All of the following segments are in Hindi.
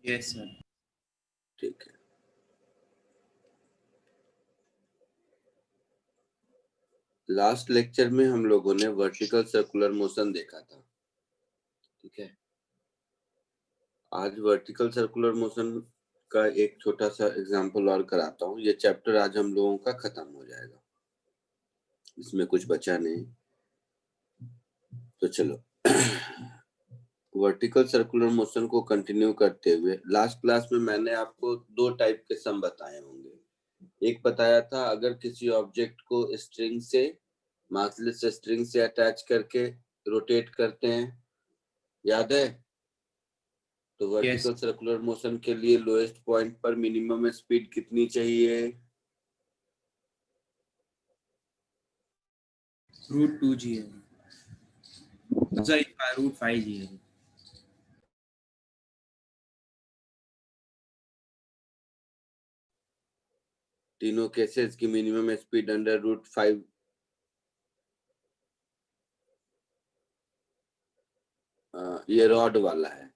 Yes sir. ठीक है, लास्ट लेक्चर में हम लोगों ने वर्टिकल सर्कुलर मोशन देखा था। ठीक है, आज वर्टिकल सर्कुलर मोशन का एक छोटा सा एग्जांपल और कराता हूँ। ये चैप्टर आज हम लोगों का खत्म हो जाएगा, इसमें कुछ बचा नहीं। तो चलो वर्टिकल सर्कुलर मोशन को कंटिन्यू करते हुए, लास्ट क्लास में मैंने आपको दो टाइप के सम बताए होंगे। एक बताया था अगर किसी ऑब्जेक्ट को स्ट्रिंग से, मासलेस स्ट्रिंग से अटैच करके रोटेट करते हैं, याद है? तो वर्टिकल सर्कुलर मोशन के लिए लोएस्ट पॉइंट पर मिनिमम स्पीड कितनी चाहिए? √2 GL, सॉरी √5 GL। तीनों केसेस की मिनिमम स्पीड अंडर रूट 5 ये रॉड वाला है।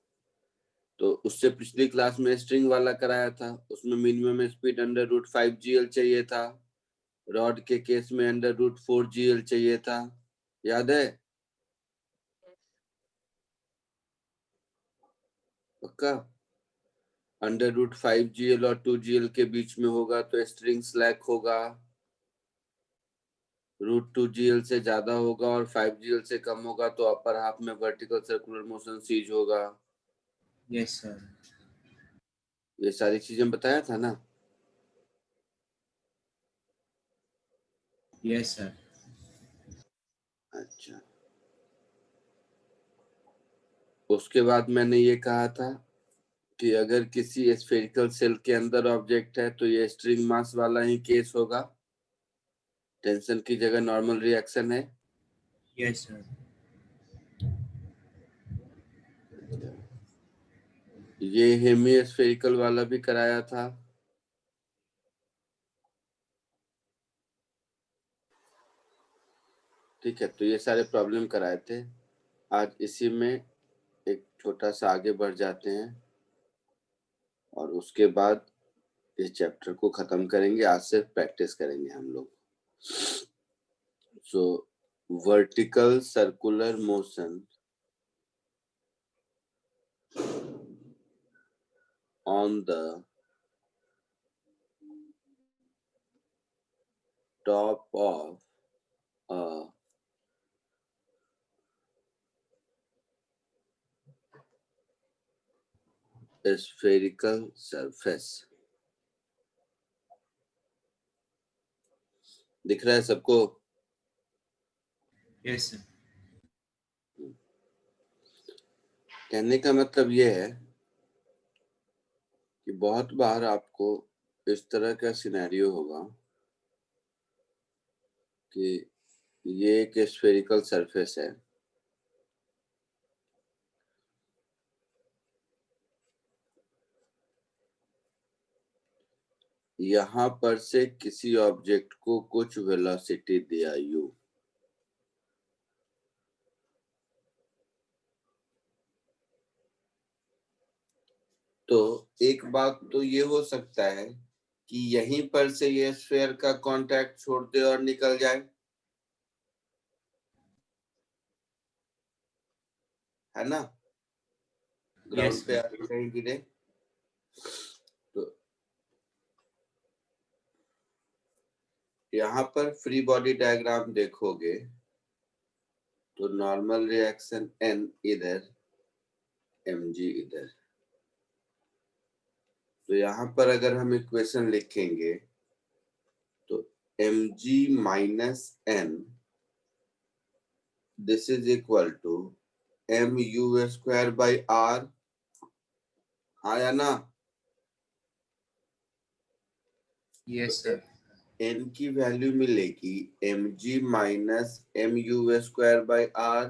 तो उससे पिछली क्लास में स्ट्रिंग वाला कराया था, उसमें minimum speed under root 5 GL चाहिए था। रॉड के केस में अंडर रूट 4 GL चाहिए था, याद है? पक्का? अंडर रूट 5 GL और 2 GL के बीच में होगा तो स्ट्रिंग स्लैक होगा, √2 GL से ज्यादा होगा और 5 GL से कम होगा तो अपर हाफ में वर्टिकल सर्कुलर मोशन सीज होगा। Yes sir. ये सारी चीजें बताया था ना? Yes sir. अच्छा, उसके बाद मैंने ये कहा था कि अगर किसी स्फेरिकल सेल के अंदर ऑब्जेक्ट है तो ये स्ट्रिंग मास वाला ही केस होगा, टेंशन की जगह नॉर्मल रिएक्शन है। Yes sir. ये हेमी स्फेरिकल वाला भी कराया था। ठीक है, तो ये सारे प्रॉब्लम कराए थे। आज इसी में एक छोटा सा आगे बढ़ जाते हैं और उसके बाद इस चैप्टर को खत्म करेंगे। आज से प्रैक्टिस करेंगे हम लोग। सो vertical circular motion on the top of a spherical surface। दिख रहा है सबको? Yes sir. कहने का मतलब ये है कि बहुत बार आपको इस तरह का सिनेरियो होगा कि ये एक स्फेरिकल सरफेस है, यहाँ पर से किसी ऑब्जेक्ट को कुछ वेलोसिटी दिया u, तो एक बात तो ये हो सकता है कि यहीं पर से ये स्फीयर का कांटेक्ट छोड़ दे और निकल जाए, है ना? ग्राउंड पे आके कहीं गिरे। तो यहाँ पर फ्री बॉडी डायग्राम देखोगे तो नॉर्मल रिएक्शन n इधर, mg इधर। तो यहाँ पर अगर हम इक्वेशन लिखेंगे तो mg minus n this is equal to mu square by r। हाँ या ना? Yes sir. n की वैल्यू मिलेगी mg minus mu square by r,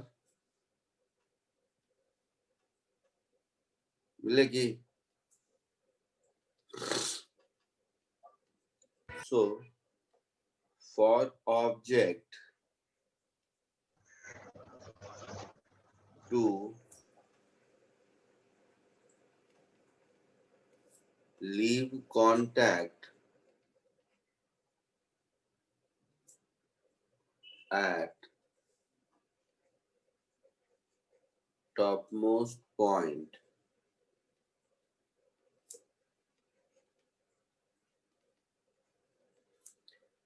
मिलेगी। So for object to leave contact at topmost point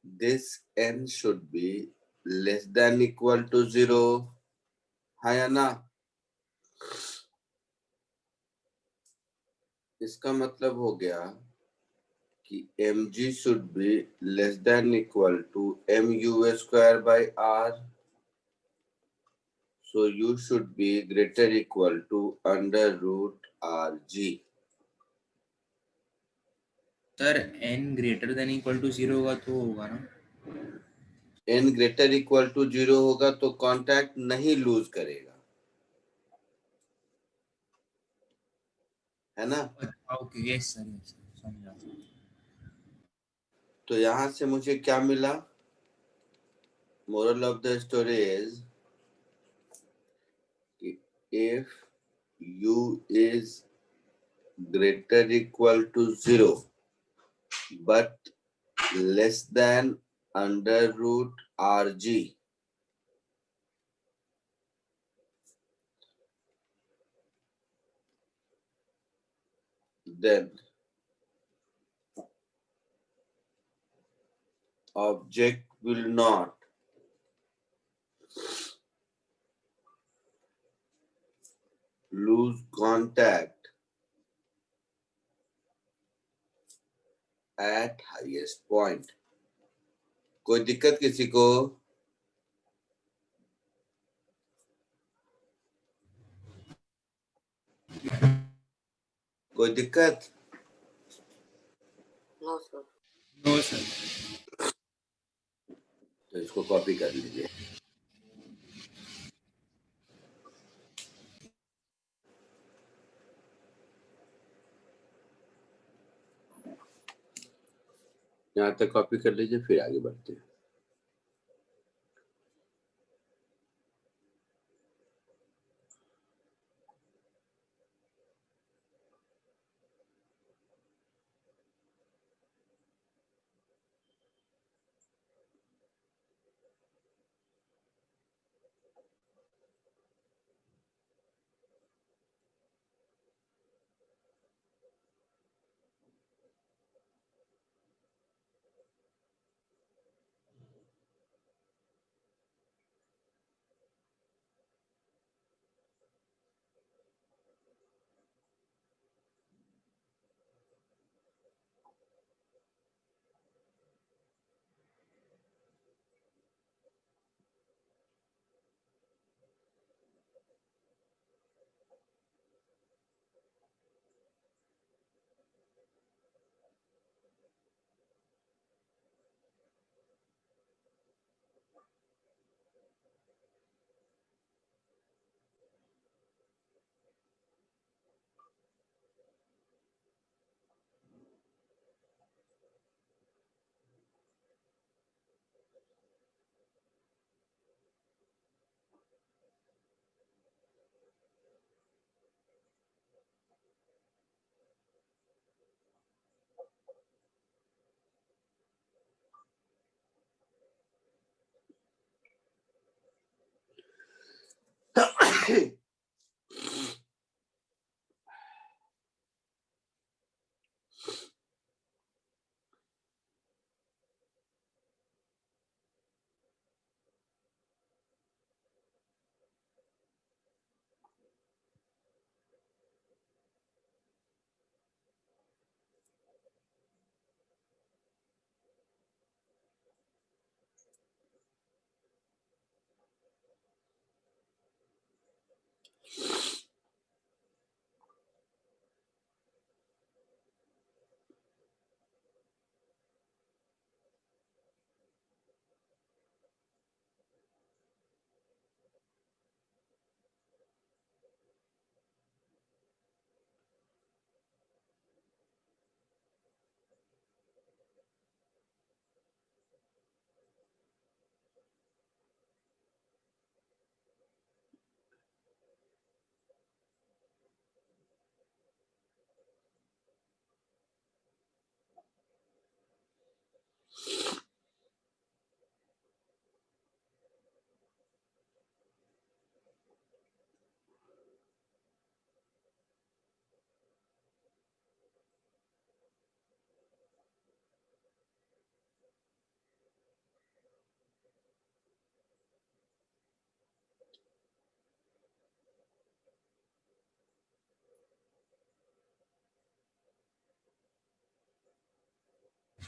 this n should be less than equal to 0 है या ना इसका मतलब हो गया कि mg should be less than equal to mu square by r so u should be greater equal to under root rg sir n greater than equal to 0 होगा तो होगा ना n ग्रेटर इक्वल टू 0 होगा तो कांटेक्ट नहीं लूज करेगा है ना ओके यस सर समझा तो यहां से मुझे क्या मिला moral of the story is if u is greater equal to 0 but less than under root rg then object will not lose contact at highest point कोई दिक्कत किसी को कोई दिक्कत नो सर नो सर तो इसको कॉपी कर लीजिए यहाँ तक कॉपी कर लीजिए फिर आगे बढ़ते हैं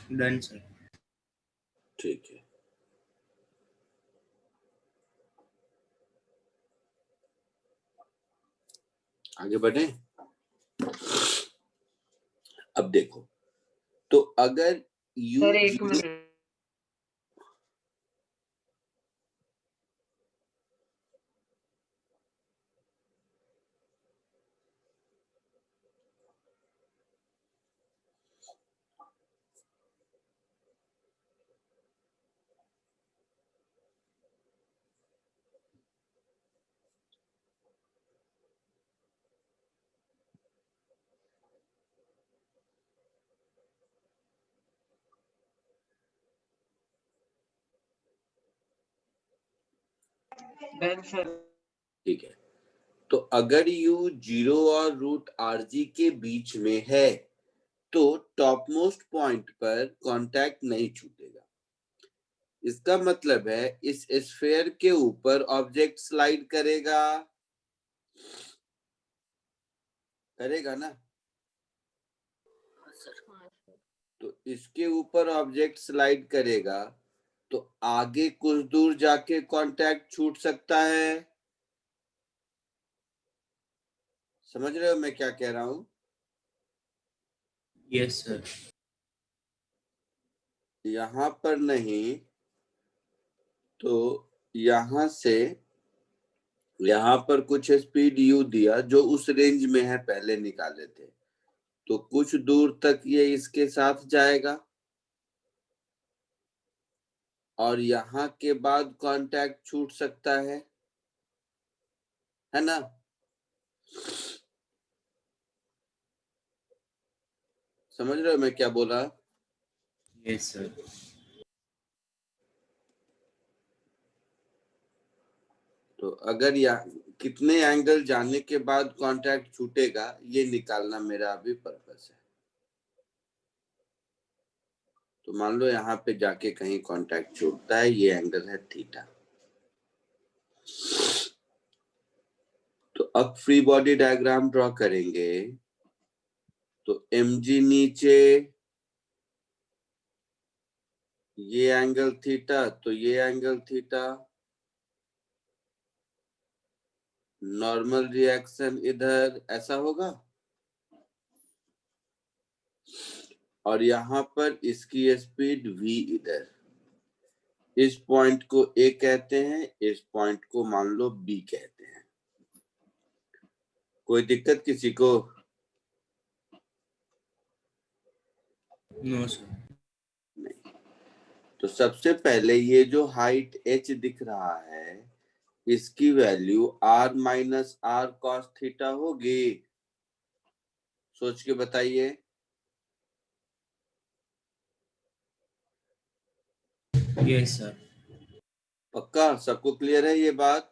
डन सर। ठीक है, आगे बढ़े। अब देखो, तो अगर यू सर एक मिनट, डन सर। ठीक है, तो अगर यू 0 और रूट आर जी के बीच में है तो टॉप मोस्ट पॉइंट पर कांटेक्ट नहीं छूटेगा। इसका मतलब है इस स्फीयर के ऊपर ऑब्जेक्ट स्लाइड करेगा, करेगा ना। तो इसके ऊपर ऑब्जेक्ट स्लाइड करेगा तो आगे कुछ दूर जाके कांटेक्ट छूट सकता है। समझ रहे हो मैं क्या कह रहा हूं? Yes sir. यहां पर नहीं तो यहां से यहां पर कुछ स्पीड यू दिया जो उस रेंज में है, पहले निकाले थे, तो कुछ दूर तक ये इसके साथ जाएगा और यहाँ के बाद कांटेक्ट छूट सकता है ना। समझ रहे हो मैं क्या बोला? Yes sir. तो अगर यहाँ कितने एंगल जाने के बाद कांटेक्ट छूटेगा ये निकालना मेरा अभी पर्पस है। तो मान लो यहाँ पे जाके कहीं कांटेक्ट छूटता है, ये एंगल है थीटा। तो अब फ्री बॉडी डायग्राम ड्रॉ करेंगे तो mg नीचे, ये एंगल थीटा तो ये एंगल थीटा, नॉर्मल रिएक्शन इधर ऐसा होगा और यहाँ पर इसकी स्पीड v इधर। इस पॉइंट को A कहते हैं, इस पॉइंट को मान लो B कहते हैं। कोई दिक्कत किसी को? No sir. नहीं। तो सबसे पहले ये जो हाइट h दिख रहा है इसकी value r minus R cos theta होगी। सोच के बताइए। Yes sir. पक्का सबको क्लियर है ये बात?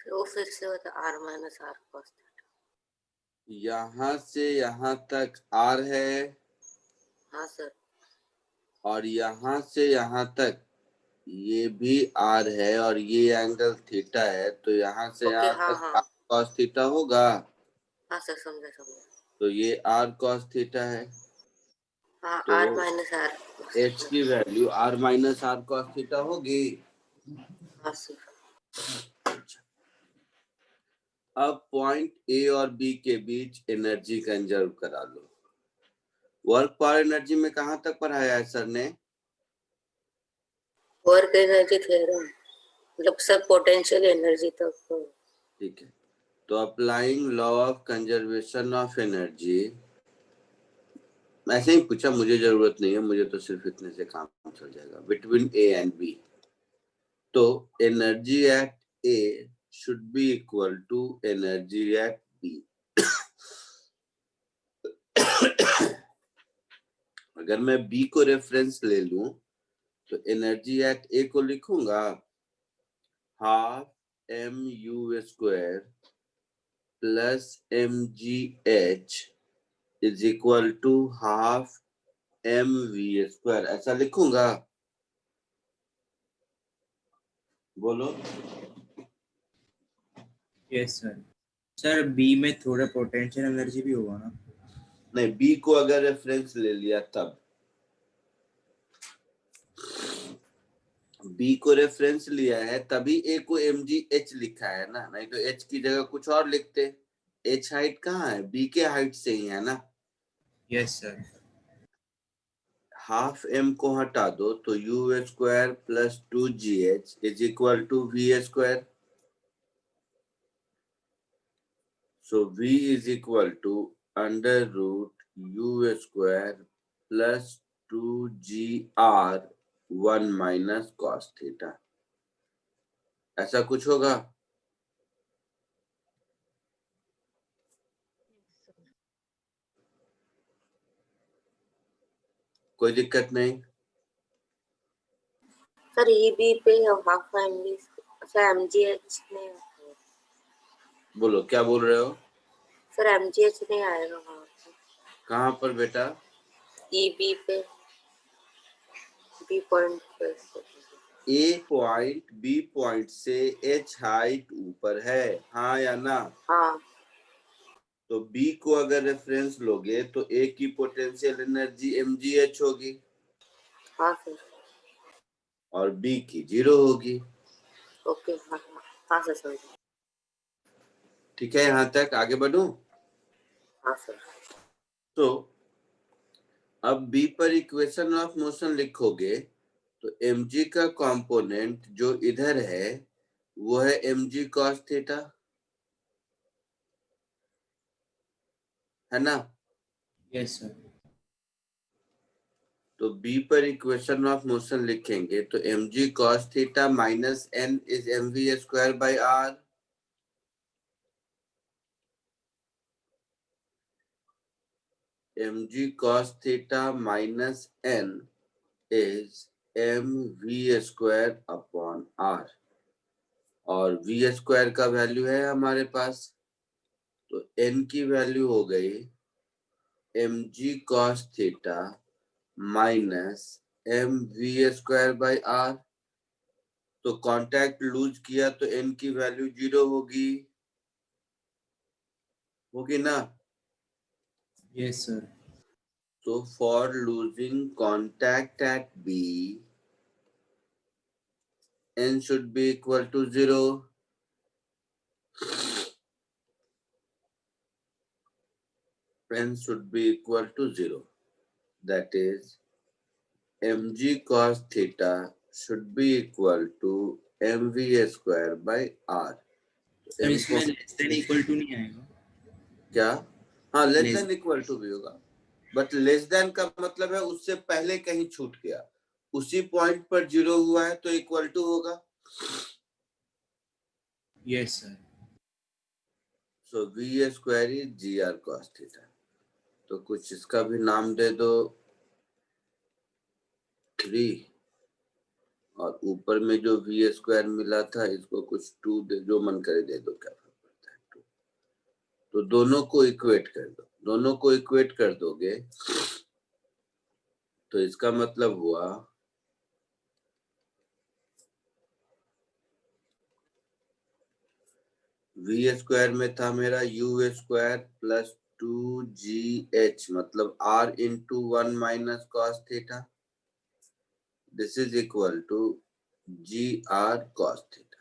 वो फिर से होता आर माइनस आर कॉस। यहाँ से यहाँ तक r है हाँ सर। और यहाँ से यहाँ तक ये भी r है और ये एंगल थीटा है, तो यहाँ से ओके, यहाँ हाँ तक हाँ r cos थीटा होगा। हाँ सर, समझा समझा। तो ये r cos थीटा है। हाँ, तो आर माइनस आर। h की वैल्यू r minus R cos theta होगी। हाँ सर। अब पॉइंट ए और बी के बीच एनर्जी कंजर्व करा लो। वर्क पावर एनर्जी में कहां तक पढ़ाया है सर ने? वर्क एनर्जी थ्योरम, मतलब सब पोटेंशियल एनर्जी तक। ठीक है, तो applying law of conservation of energy, ऐसे ही पूछा, मुझे जरूरत नहीं है, मुझे तो सिर्फ इतने से काम चल जाएगा। बिटवीन ए एंड बी, तो energy at A should be equal to energy at B. अगर मैं बी को रेफरेंस ले लूं तो एनर्जी एट ए को लिखूंगा half M U square plus M G H is equal to half M V square, ऐसा लिखूंगा। बोलो। Yes sir. सर बी में थोड़ा पोटेंशियल एनर्जी भी होगा ना? नहीं, बी को अगर रेफरेंस ले लिया तब, बी को रेफरेंस लिया है तभी ए को mgh लिखा है ना, नहीं तो h की जगह कुछ और लिखते। h हाइट कहाँ है, बी के हाइट से ही है ना। Yes sir. हाफ m को हटा दो तो u square plus 2gh is equal to v square. So v is equal to under root u square plus 2gr 1 minus cos theta, ऐसा कुछ होगा। कोई दिक्कत नहीं। सर EB पे हाफ MB, अच्छा MGH नहीं, बोलो क्या बोल रहे हो। सर MGH नहीं आएगा वहाँ पे। कहाँ पर बेटा। EB पे B पॉइंट पे। ए पॉइंट बी पॉइंट से एच हाइट ऊपर है, हाँ या ना। हाँ तो बी को अगर रेफरेंस लोगे तो ए की पोटेंशियल एनर्जी mgh होगी हाँ सर। और बी की 0 होगी। ओके हाँ हाँ हाँ सर समझ। ठीक है, यहाँ तक आगे बढ़ूं। हाँ सर। तो अब बी पर इक्वेशन ऑफ मोशन लिखोगे तो mg का कंपोनेंट जो इधर है वो है mg cos थीटा, है ना। Yes sir. तो बी पर इक्वेशन ऑफ मोशन लिखेंगे तो mg cos theta minus n is mv square by r। mg cos theta minus n is mv square upon r, और v स्क्वायर का वैल्यू है हमारे पास, तो n की वैल्यू हो गई mg cos theta minus mv square by r। तो कांटेक्ट लूज किया तो n की वैल्यू 0 होगी ना। Yes sir. So for losing contact at B, n should be equal to 0. N should be equal to 0. That is mg cos theta should be equal to mv square by r. Sir m को इसमें लेस देन इक्वल टू नहीं आएगा क्या, हाँ less Less- than equal to भी होगा, बट लेस देन का मतलब है उससे पहले कहीं छूट गया, उसी पॉइंट पर 0 हुआ है तो इक्वल टू होगा। Yes sir. So v square is gr cos theta. तो कुछ इसका भी नाम दे दो 3, और ऊपर में जो v स्क्वायर मिला था इसको कुछ 2 दे, जो मन करे दे दो, क्या फर्क पड़ता है 2। तो दोनों को इक्वेट कर दो, दोनों को इक्वेट कर दोगे तो इसका मतलब हुआ v स्क्वायर में था मेरा u स्क्वायर प्लस 2gh मतलब r into 1 minus cos theta, this is equal to gr cos theta.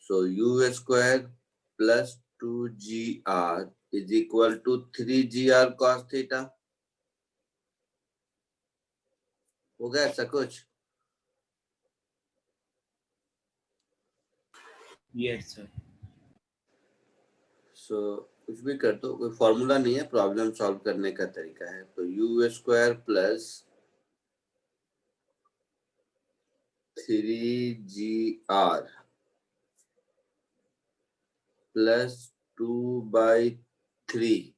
So u square plus 2gr is equal to 3gr cos theta। हो गया ऐसा कुछ। Yes sir. सो कुछ भी कर दो, कोई फॉर्मूला नहीं है, प्रॉब्लम सॉल्व करने का तरीका है। तो u square plus 3gr plus 2/3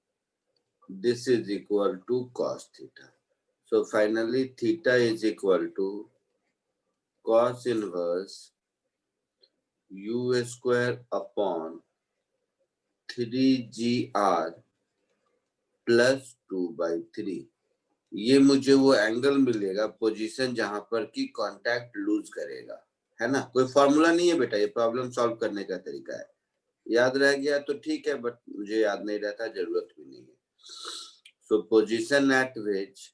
this is equal to cos theta। So finally theta is equal to cos inverse u square upon 3gr plus 2/3। ये मुझे वो एंगल मिलेगा पोजीशन जहां पर की कांटेक्ट लूज करेगा, है ना। कोई फॉर्मूला नहीं है बेटा, ये प्रॉब्लम सॉल्व करने का तरीका है। याद रह गया तो ठीक है, बट मुझे याद नहीं रहता, जरूरत भी नहीं है। सो position eight which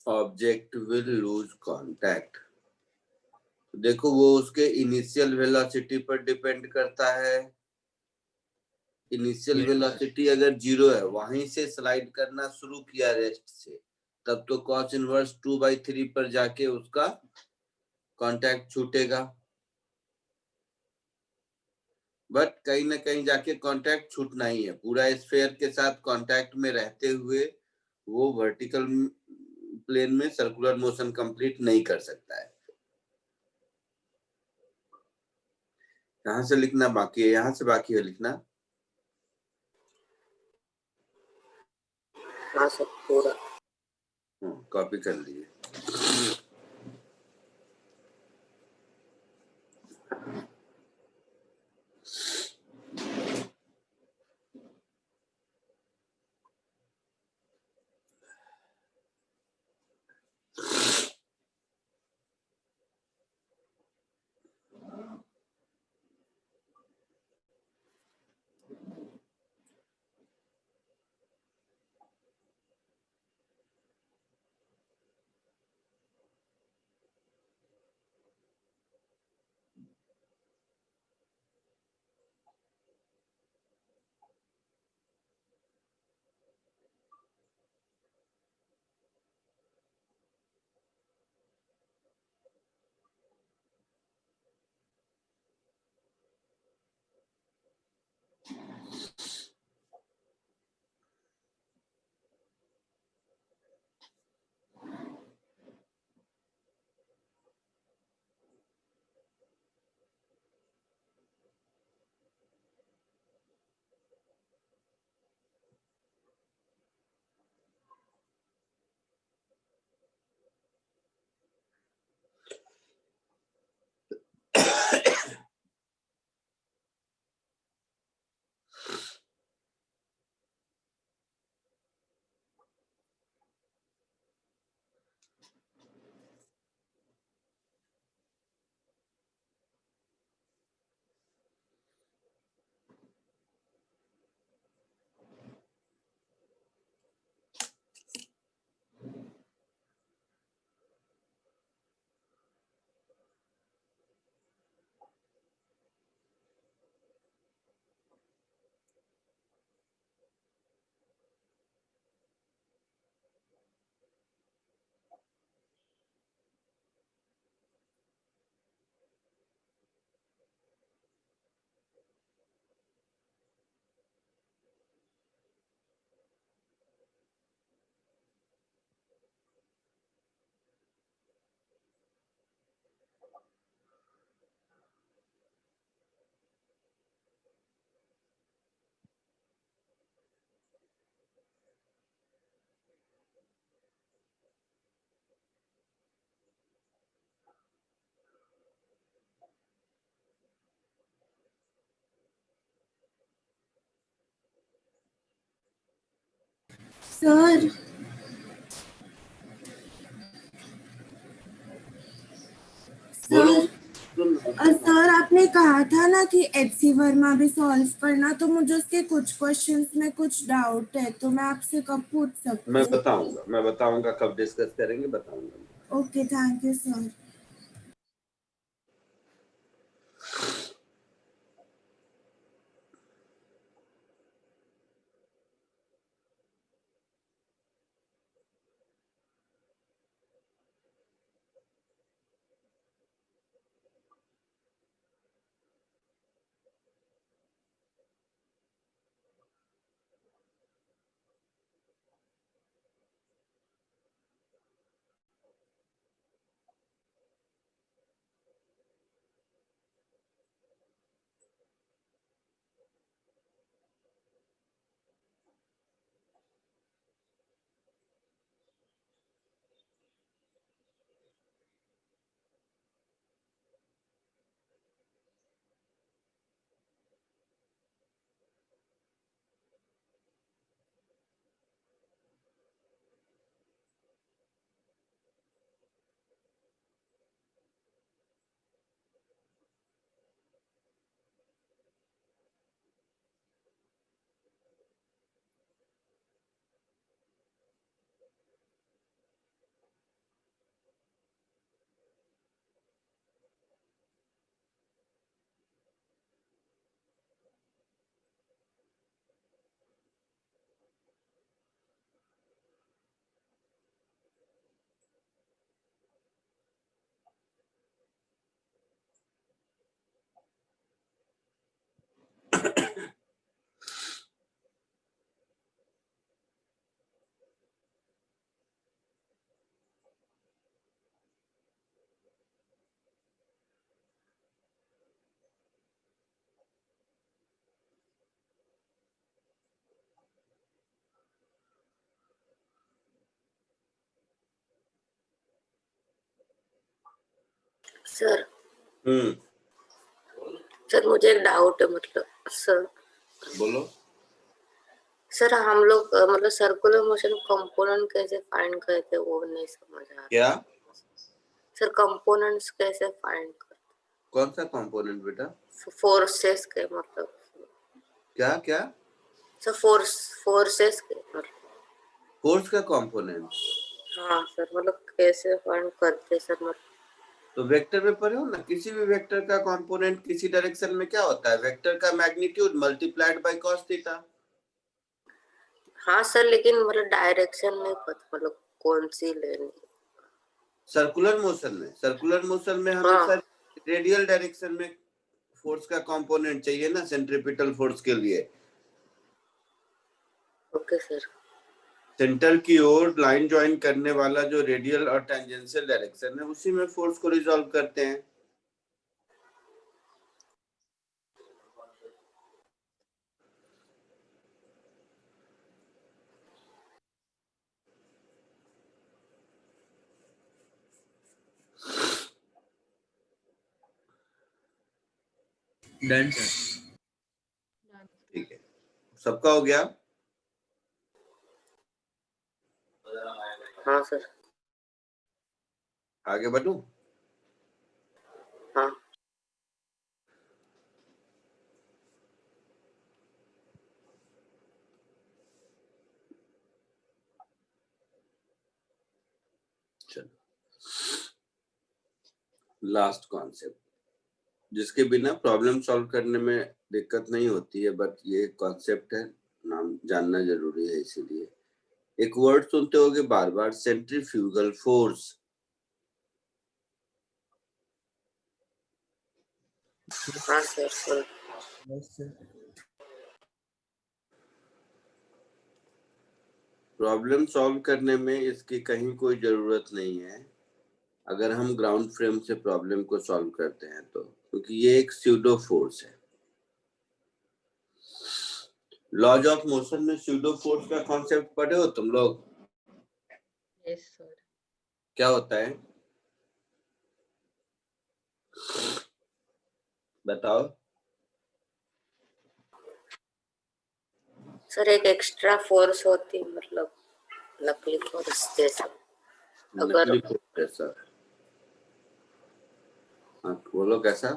object will lose contact. देखो वो उसके इनिशियल वेलोसिटी पर डिपेंड करता है। इनिशियल वेलोसिटी अगर 0 है, वहीं से स्लाइड करना शुरू किया रेस्ट से, तब तो cos इनवर्स 2/3 पर जाके उसका कांटेक्ट छूटेगा। बट कहीं ना कहीं जाके कांटेक्ट छूटना ही है, पूरा स्फेयर के साथ कांटेक्ट में रहते हुए वो वर्टिकल प्लेन में सर्कुलर मोशन कंप्लीट नहीं कर सकता है। यहाँ से लिखना बाकी है, यहाँ से बाकी है लिखना। हाँ सर पूरा। कॉपी कर लीजिए। सर बोलो। सर आपने कहा था ना कि एचसी वर्मा भी सॉल्व करना, तो मुझे उसके कुछ क्वेश्चंस में कुछ डाउट है, तो मैं आपसे कब पूछ सकती मैं हूँ? बताऊंगा कब डिस्कस करेंगे, बताऊंगा। Okay, thank you sir. Sir hmm, sir मुझे एक डाउट है, मतलब सर बोलो। सर हम लोग मतलब सर्कुलर मोशन कंपोनेंट कैसे फाइंड करते हैं, वो नहीं समझ आ रहा। क्या? सर कंपोनेंट्स कैसे फाइंड करते? कौन सा कंपोनेंट बेटा? फोर्सेस के मतलब। क्या क्या? सर फोर्सेस के मतलब। फोर्स का कंपोनेंट? हाँ सर, मतलब कैसे फाइंड करते सर, मतलब। तो वेक्टर में पढ़े हो ना, किसी भी वेक्टर का कंपोनेंट किसी डायरेक्शन में क्या होता है, वेक्टर का magnitude multiplied by cos theta. हाँ सर, लेकिन मतलब डायरेक्शन नहीं पता, मतलब कौन सी लेनी। सर्कुलर मोशन में हाँ हमेशा रेडियल डायरेक्शन में फोर्स का कंपोनेंट चाहिए ना, सेंट्रीपिटल फोर्स के लिए। Okay sir. सेंटर की ओर लाइन ज्वाइन करने वाला जो रेडियल और टेंजेंशियल डायरेक्शन है, उसी में फोर्स को रिजॉल्व करते हैं। Done sir. ठीक है, सबका हो गया? हाँ सर। आगे बढ़ूं? हाँ चलो, लास्ट कॉन्सेप्ट जिसके बिना प्रॉब्लम सॉल्व करने में दिक्कत नहीं होती है, बट ये कॉन्सेप्ट है, नाम जानना जरूरी है। इसीलिए एक वर्ड सुनते होगे बार बार, सेंट्रीफ्यूगल फोर्स। हाँ सर सर। प्रॉब्लम सॉल्व करने में इसकी कहीं कोई जरूरत नहीं है अगर हम ग्राउंड फ्रेम से प्रॉब्लम को सॉल्व करते हैं तो, क्योंकि ये एक स्यूडो फोर्स है। लॉज ऑफ मोशन में स्यूडो फोर्स का कॉन्सेप्ट पढ़े हो तुम लोग? Yes sir. क्या होता है बताओ? सर एक एक्स्ट्रा फोर्स होती है, मतलब नकली फोर्स जैसा। अगर नकली फोर्स कैसा? हाँ बोलो कैसा?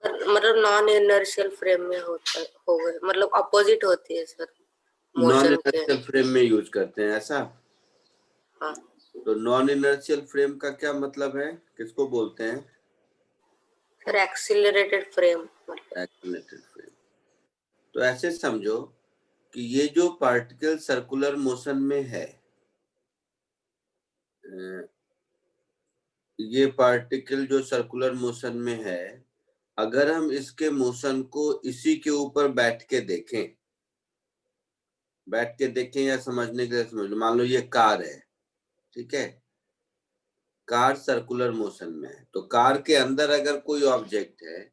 मतलब नॉन इनर्शियल फ्रेम में होता हो गए, मतलब अपोजिट होती है सर नॉन मोशन के। इनर्शियल फ्रेम में यूज करते हैं ऐसा? हाँ तो नॉन इनर्शियल फ्रेम का क्या मतलब है, किसको बोलते हैं? सर एक्सिलरेटेड फ्रेम मतलब। Accelerated frame. तो ऐसे समझो कि ये जो पार्टिकल सर्कुलर मोशन में है, ये पार्टिकल जो सर्कुलर मोशन में है, अगर हम इसके मोशन को इसी के ऊपर बैठ के देखें या समझने के लिए समझ लो, मान लो ये कार है, ठीक है, कार सर्कुलर मोशन में है, तो कार के अंदर अगर कोई ऑब्जेक्ट है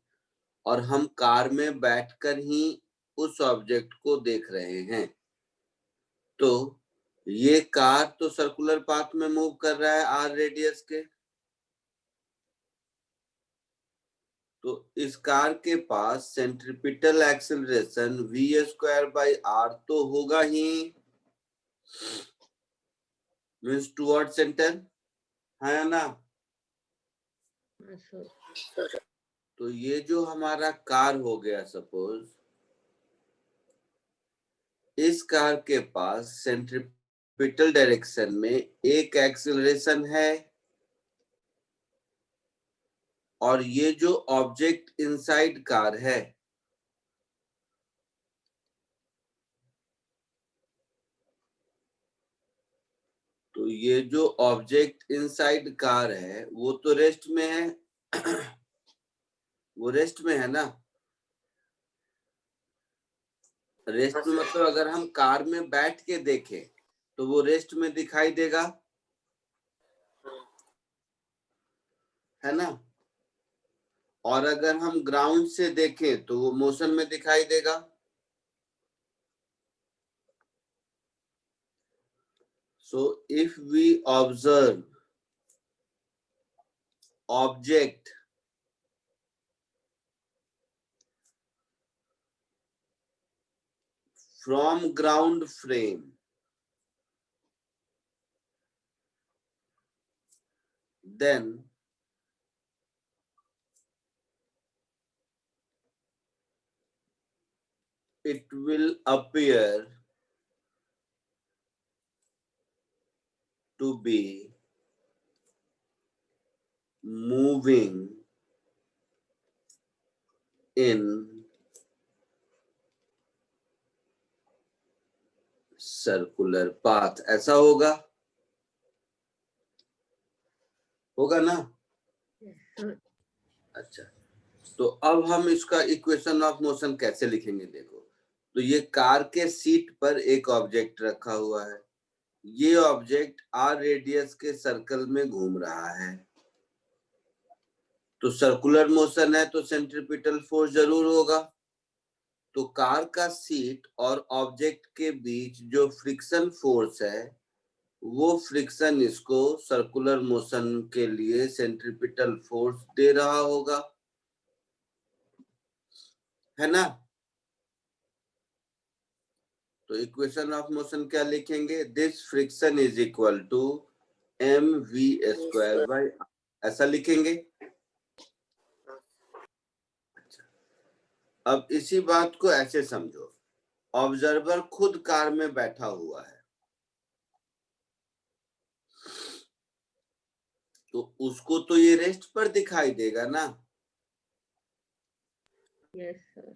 और हम कार में बैठकर ही उस ऑब्जेक्ट को देख रहे हैं, तो ये कार तो सर्कुलर पाथ में मूव कर रहा है आर रेडियस के, तो इस कार के पास सेंट्रीपिटल एक्सेलरेशन v² तो होगा ही, मींस टुवर्ड सेंटर, है ना? सर तो ये जो हमारा कार हो गया, सपोज इस कार के पास सेंट्रीपिटल डायरेक्शन में एक एक्सेलरेशन है, और ये जो ऑब्जेक्ट इनसाइड कार है, तो ये जो ऑब्जेक्ट इनसाइड कार है वो तो रेस्ट में है वो रेस्ट में है ना। रेस्ट में मतलब अगर हम कार में बैठ के देखें तो वो रेस्ट में दिखाई देगा, है ना? और अगर हम ग्राउंड से देखें तो वो मोशन में दिखाई देगा। So if we observe object from ground frame then it will appear to be moving in circular path. ऐसा होगा ना? अच्छा, तो अब हम इसका इक्वेशन ऑफ मोशन कैसे लिखेंगे? देखो, तो ये कार के सीट पर एक ऑब्जेक्ट रखा हुआ है, ये ऑब्जेक्ट आर रेडियस के सर्कल में घूम रहा है, तो सर्कुलर मोशन है तो सेंट्रीपिटल फोर्स जरूर होगा। तो कार का सीट और ऑब्जेक्ट के बीच जो फ्रिक्शन फोर्स है वो फ्रिक्शन इसको सर्कुलर मोशन के लिए सेंट्रीपिटल फोर्स दे रहा होगा, है ना? तो इक्वेशन ऑफ मोशन क्या लिखेंगे? This friction is equal to mv² by, ऐसा लिखेंगे। अच्छा, अब इसी बात को ऐसे समझो, ऑब्जर्वर खुद कार में बैठा हुआ है, तो उसको तो ये रेस्ट पर दिखाई देगा ना? Yes sir.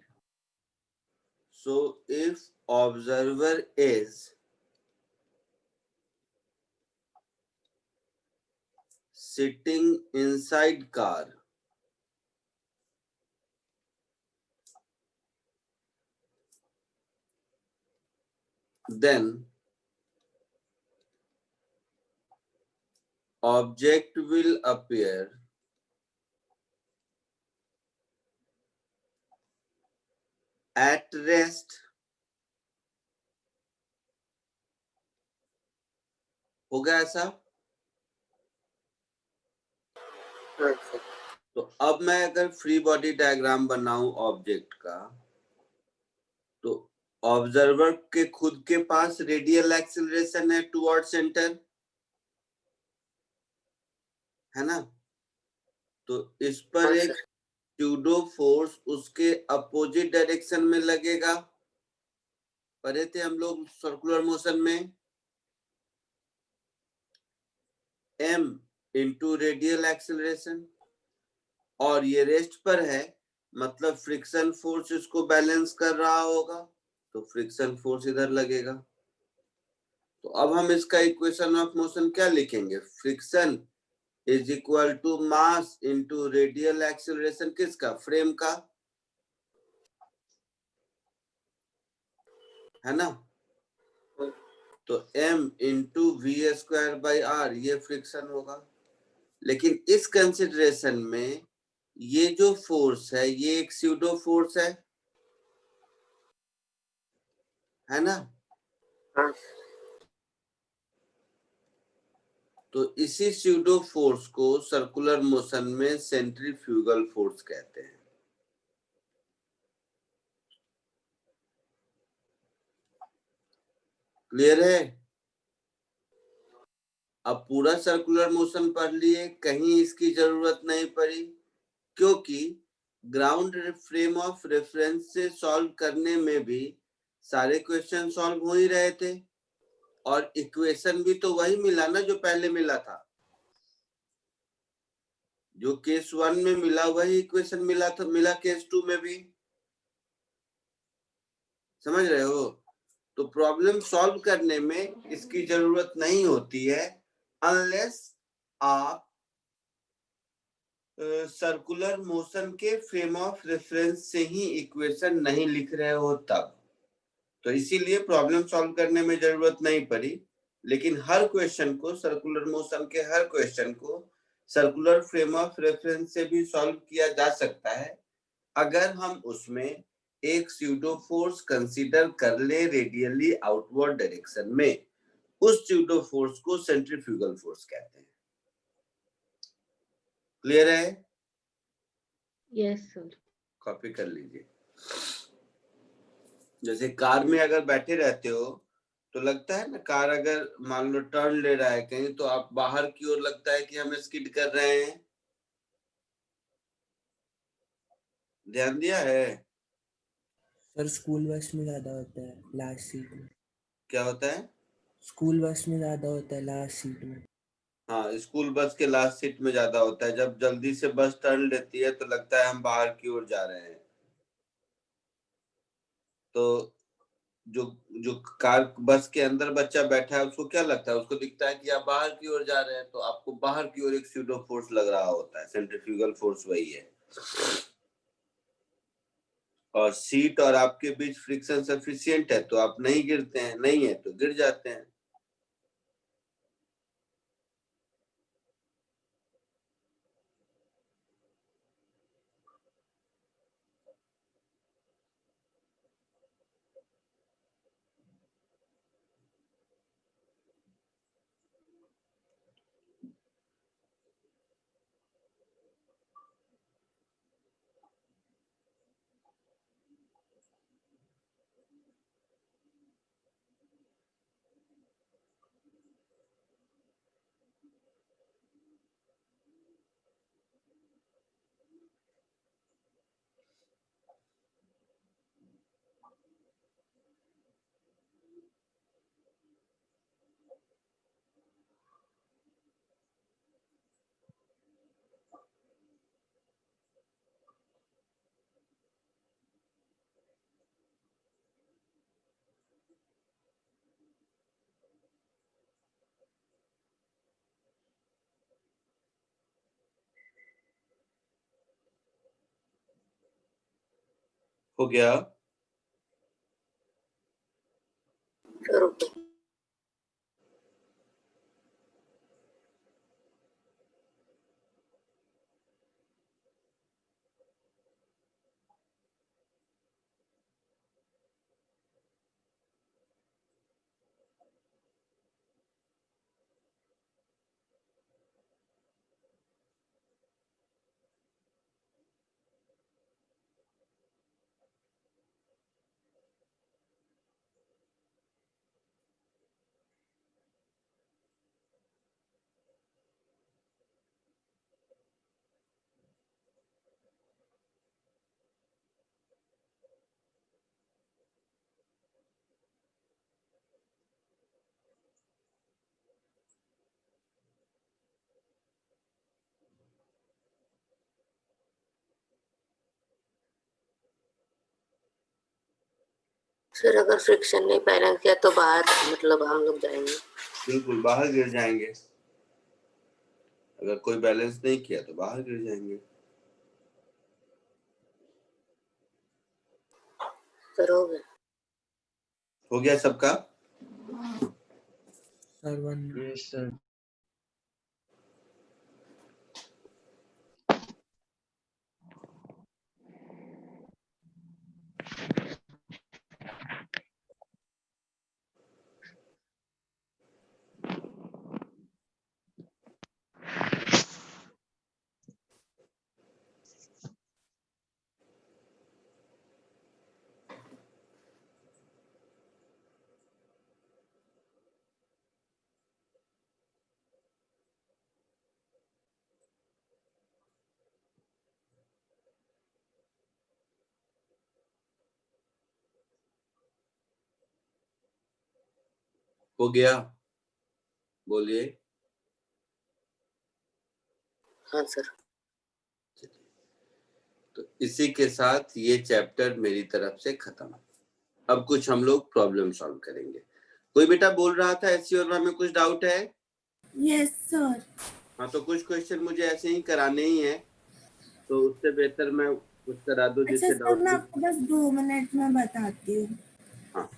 So if observer is sitting inside car, then object will appear at rest। होगा ऐसा? हाँ सर। तो अब मैं अगर फ्री बॉडी डायग्राम बनाऊं ऑब्जेक्ट का, तो ऑब्जर्वर के खुद के पास रेडियल एक्सीलरेशन है टुवर्ड सेंटर, है ना? तो इस पर हाँ एक सर। स्यूडो फोर्स उसके अपोजिट डायरेक्शन में लगेगा। पढ़े थे हम लोग सर्कुलर मोशन में, m इंटू रेडियल एक्सीलरेशन, और ये रेस्ट पर है मतलब फ्रिक्शन फोर्स इसको बैलेंस कर रहा होगा, तो फ्रिक्शन फोर्स इधर लगेगा। तो अब हम इसका इक्वेशन ऑफ मोशन क्या लिखेंगे? Friction is equal to mass into radial acceleration, किसका? फ्रेम का, है ना? तो m इंटू v²/r ये फ्रिक्शन होगा। लेकिन इस कंसिडरेशन में ये जो फोर्स है ये एक स्यूडो फोर्स है ना? हाँ। तो इसी स्यूडो फोर्स को सर्कुलर मोशन में सेंट्रीफ्यूगल फोर्स कहते हैं। क्लियर है? अब पूरा सर्कुलर मोशन पढ़ लिए, कहीं इसकी जरूरत नहीं पड़ी, क्योंकि ग्राउंड फ्रेम ऑफ रेफरेंस से सॉल्व करने में भी सारे क्वेश्चन सॉल्व हो ही रहे थे, और इक्वेशन भी तो वही मिला ना जो पहले मिला था। जो केस 1 में मिला वही इक्वेशन मिला था, मिला केस 2 में भी। समझ रहे हो? तो प्रॉब्लम सॉल्व करने में इसकी जरूरत नहीं होती है अनलेस आप सर्कुलर मोशन के फ्रेम ऑफ रेफरेंस से ही इक्वेशन नहीं लिख रहे हो तब। तो इसीलिए प्रॉब्लम सॉल्व करने में जरूरत नहीं पड़ी, लेकिन हर क्वेश्चन को, सर्कुलर मोशन के हर क्वेश्चन को सर्कुलर फ्रेम ऑफ रेफरेंस से भी सॉल्व किया जा सकता है, अगर हम उसमें एक स्यूडो फोर्स कंसीडर कर ले रेडियली आउटवर्ड डायरेक्शन में। उस स्यूडो फोर्स को सेंट्रीफ्यूगल फोर्स कहते हैं। क्लियर है? Yes sir. कॉपी कर लीजिए। जैसे कार में अगर बैठे रहते हो तो लगता है ना, कार अगर मान लो टर्न ले रहा है कहीं, तो आप बाहर की ओर लगता है कि हम स्किड कर रहे हैं। ध्यान दिया है? सर स्कूल बस में ज्यादा होता है लास्ट सीट में। क्या होता है? स्कूल बस में ज्यादा होता है लास्ट सीट में। हाँ, स्कूल बस के लास्ट सीट में ज्यादा होता है। जब जल्दी से बस टर्न लेती है तो लगता है हम बाहर की ओर जा रहे हैं। तो जो जो कार बस के अंदर बच्चा बैठा है उसको क्या लगता है? उसको दिखता है कि आप बाहर की ओर जा रहे हैं, तो आपको बाहर की ओर एक स्यूडो फोर्स लग रहा होता है। सेंट्रीफ्यूगल फोर्स वही है। और सीट और आपके बीच फ्रिक्शन सफिशिएंट है तो आप नहीं गिरते हैं, नहीं है तो गिर जाते हैं। हो गया? Sir okay. सर अगर फ्रिक्शन नहीं बैलेंस किया तो बाहर मतलब हम लोग जाएंगे। बिल्कुल बाहर गिर जाएंगे। अगर कोई बैलेंस नहीं किया तो बाहर गिर जाएंगे। सर हो गया? हो गया सबका? Sir one. Yes sir. हो गया? बोलिए। हाँ सर। तो इसी के साथ ये चैप्टर मेरी तरफ से खत्म। अब कुछ हम लोग प्रॉब्लम सॉल्व करेंगे। कोई बेटा बोल रहा था एससीओ में कुछ डाउट है? Yes sir. हाँ, तो कुछ क्वेश्चन मुझे ऐसे ही कराने ही है, तो उससे बेहतर मैं कुछ करा दूं अच्छा जिससे सर डाउट मैं नहीं। आपको बस 2 मिनट में बताती हूँ। हाँ,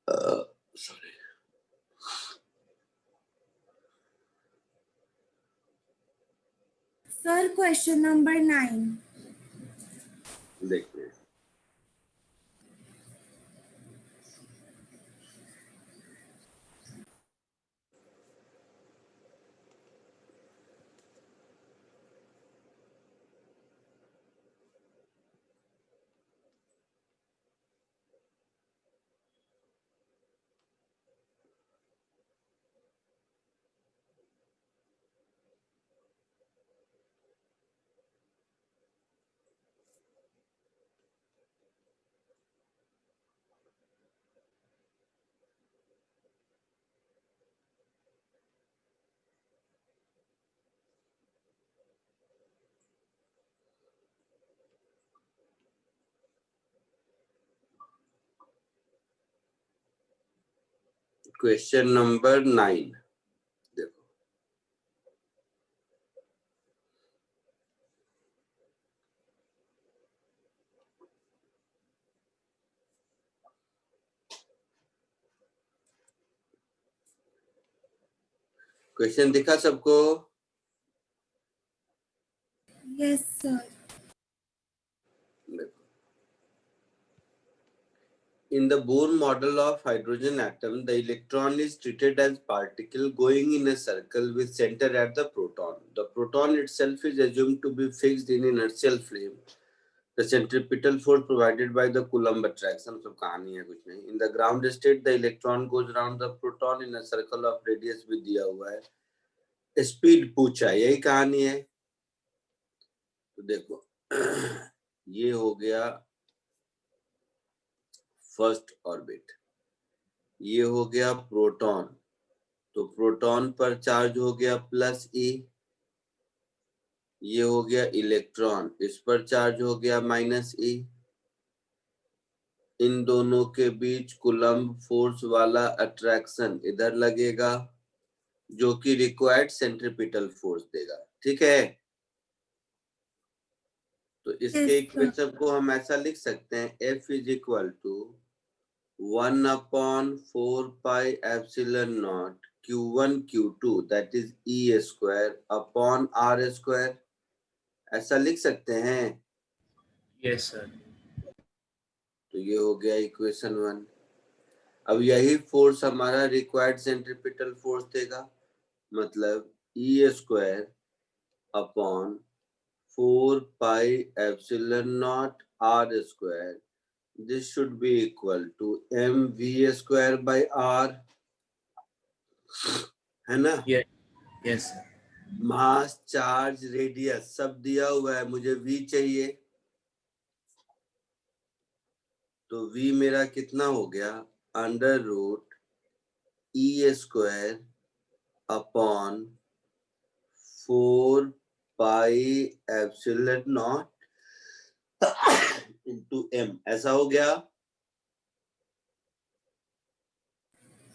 सॉरी, सर क्वेश्चन नंबर 9। देखिए क्वेश्चन नंबर 9 देखो, क्वेश्चन दिखा सबको? Yes sir. देखो, in the Bohr model of hydrogen atom, the electron is treated as particle going in a circle with center at the proton. The proton itself is assumed to be fixed in inertial frame. The centripetal force provided by the Coulomb attraction. सब कहानी है कुछ नहीं. In the ground state, the electron goes around the proton in a circle of radius भी दिया हुआ है. Speed पूछा, यही कहानी है. तो देखो ये हो गया फर्स्ट ऑर्बिट, ये हो गया प्रोटॉन, तो प्रोटॉन पर चार्ज हो गया प्लस ई, ये हो गया इलेक्ट्रॉन, इस पर चार्ज हो गया माइनस ई. इन दोनों के बीच कूलम्ब फोर्स वाला अट्रैक्शन इधर लगेगा जो कि रिक्वायर्ड सेंट्रीपिटल फोर्स देगा. ठीक है, तो इसके इक्वेशन को हम ऐसा लिख सकते हैं, F is equal to 1/4πε0 Q1 Q2 that is E square upon R square. ऐसा लिख सकते हैं. Yes sir. तो ये हो गया इक्वेशन 1. अब यही फोर्स हमारा रिक्वायर्ड सेंट्रीपिटल फोर्स देगा, मतलब E square upon 4πε0 R square. This should be equal to mv square by r, है ना? Yes sir. Mass, charge, radius सब दिया हुआ है, मुझे v चाहिए. तो v मेरा कितना हो गया, under root E square upon 4πε0 into m. ऐसा हो गया.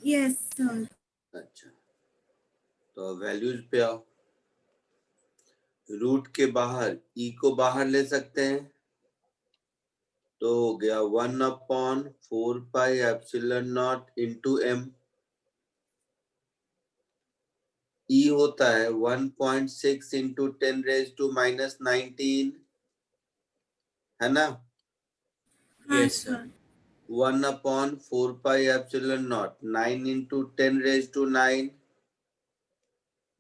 Yes sir. अच्छा, तो वैल्यूज पे आओ. रूट के बाहर e को बाहर ले सकते हैं, तो हो गया 1/4πε0 इंटू m. e होता है 1.6 इंटू 10⁻⁻19, है ना? Yes sir. 1/4πε0 9 into 10⁻⁹.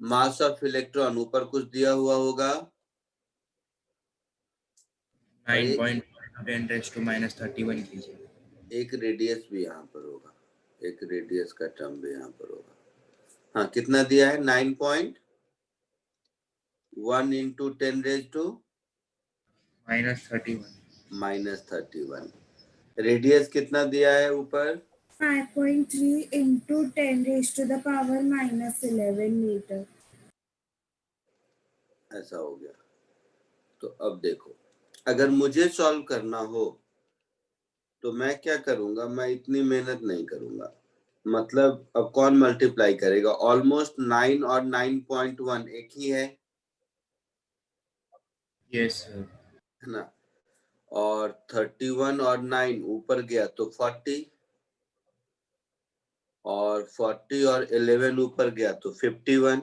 Mass of electron ऊपर कुछ दिया हुआ होगा, 9.10⁻31 कीजिए. एक रेडियस भी यहाँ पर होगा, एक रेडियस का टर्म भी यहाँ पर होगा. हाँ, कितना दिया है, 9.1 इंटू 10⁻31. रेडियस कितना दिया है ऊपर, 5.3 into 10⁻⁻11 मीटर. ऐसा हो गया. तो अब देखो, अगर मुझे सॉल्व करना हो तो मैं क्या करूंगा, मैं इतनी मेहनत नहीं करूंगा. मतलब अब कौन मल्टीप्लाई करेगा, ऑलमोस्ट 9 और 9.1 एक ही है, यस सर. है ना? और 31 और 9 ऊपर गया तो 40. और 40 और 11 ऊपर गया तो 51।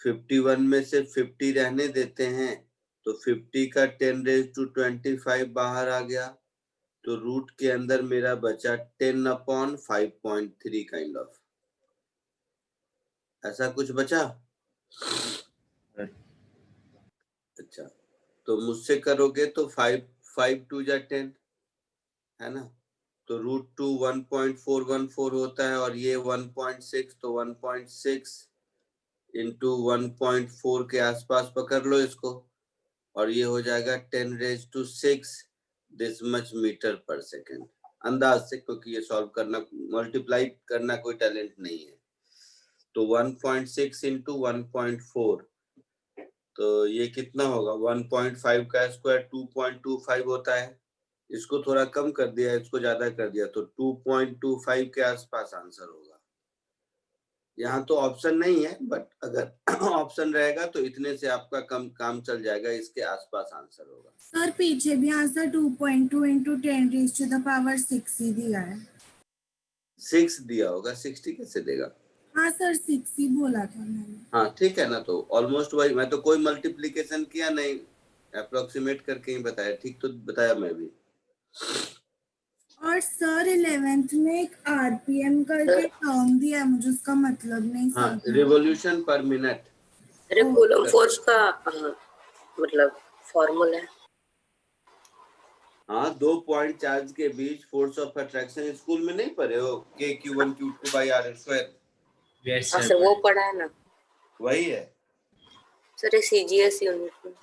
51 में से 50 रहने देते हैं तो 50 का 10⁻25 बाहर आ गया, तो रूट के अंदर मेरा बचा 10/5.3 काइंड ऑफ, ऐसा कुछ बचा। अच्छा, तो मुझसे करोगे तो 5 2 जा 10 है ना, तो √2 1.414 होता है और ये 1.6, तो 1.6 इंटू 1.4 के आसपास पकड़ लो इसको, और ये हो जाएगा 10⁻6 दिस मच मीटर पर सेकेंड, अंदाज से, क्योंकि ये सॉल्व करना, मल्टीप्लाई करना कोई टैलेंट नहीं है। तो 1.6 इंटू 1.4, तो ये कितना होगा, 1.5 का स्क्वायर 2.25 होता है, इसको थोड़ा कम कर दिया, इसको ज्यादा कर दिया, तो 2.25 के आसपास आंसर होगा। यहाँ तो ऑप्शन नहीं है, बट अगर ऑप्शन रहेगा तो इतने से आपका कम काम चल जाएगा, इसके आसपास आंसर होगा। सर पीछे भी आंसर 2.2 इंटू 10⁻6 ही दिया है। 6 दिया होगा, 60 कैसे देगा? हाँ सर 6 ही बोला था मैंने। हाँ ठीक है ना, तो ऑलमोस्ट वही, मैं तो कोई मल्टीप्लीकेशन किया नहीं, अप्रोक्सीमेट करके ही बताया, ठीक तो बताया मैं भी। और सर 11th में एक आरपीएम करके टर्म दिया है, मुझे उसका मतलब नहीं हाँ, समझ। रिवॉल्यूशन पर मिनट। अरे कूलम फोर्स का मतलब फॉर्मूला है। हाँ, 2 पॉइंट चार्ज के बीच फोर्स ऑफ अट्रैक्शन स्कूल में नहीं पढ़े हो, K(Q1 Q2 by R²? Yes हाँ सर, सर वो पढ़ा है ना वही है, सर, ये सीजीएस यूनिट में।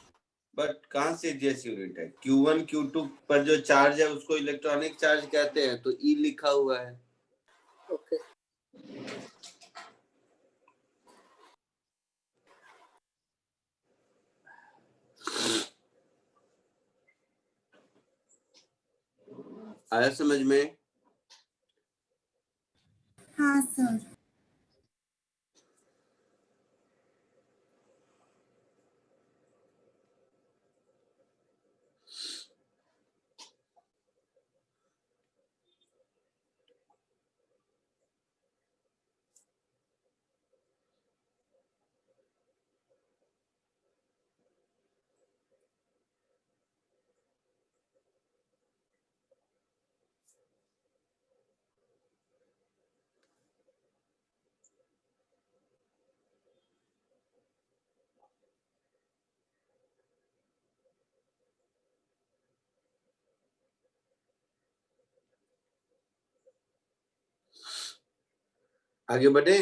बट कहाँ से जीएस यूनिट है? Q1 Q2 पर जो चार्ज है उसको इलेक्ट्रॉनिक चार्ज कहते हैं, तो E लिखा हुआ है। ओके। आया समझ में? हाँ सर। आगे बढ़े?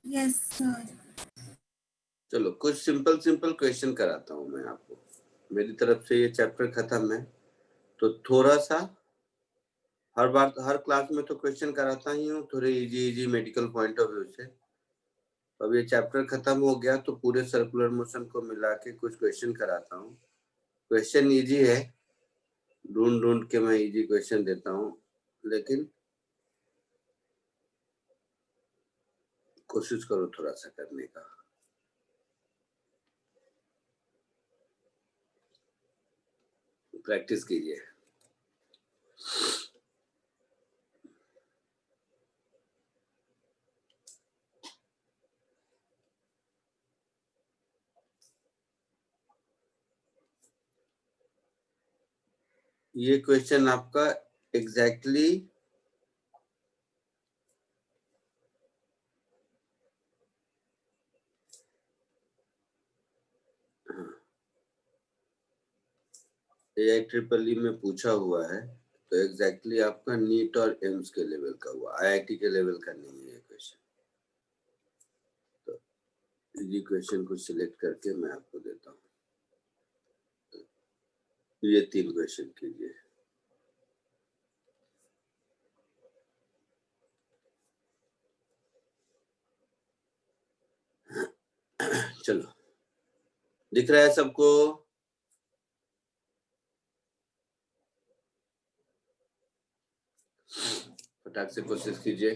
Yes sir. चलो कुछ सिंपल सिंपल क्वेश्चन कराता हूँ मैं आपको, मेरी तरफ से ये चैप्टर खत्म है, तो थोड़ा सा हर बार हर क्लास में तो क्वेश्चन कराता ही हूँ, थोड़े easy medical point of view से। अब ये चैप्टर खत्म हो गया तो पूरे सर्कुलर मोशन को मिला के कुछ क्वेश्चन कराता हूँ। क्वेश्चन इजी है, ढूंढ ढूंढ के मैं इजी क्वेश्चन देता हूँ, लेकिन कोशिश करो थोड़ा सा करने का। प्रैक्टिस कीजिए। ये क्वेश्चन आपका एग्जैक्टली AIEEE में पूछा हुआ है, तो एग्जैक्टली आपका नीट और एम्स के लेवल का हुआ, IIT के लेवल का नहीं है ये क्वेश्चन। तो इजी क्वेश्चन को सिलेक्ट करके मैं आपको देता हूँ, ये 3 क्वेश्चन कीजिए। चलो, दिख रहा है सबको? फटाक से कोशिश कीजिए।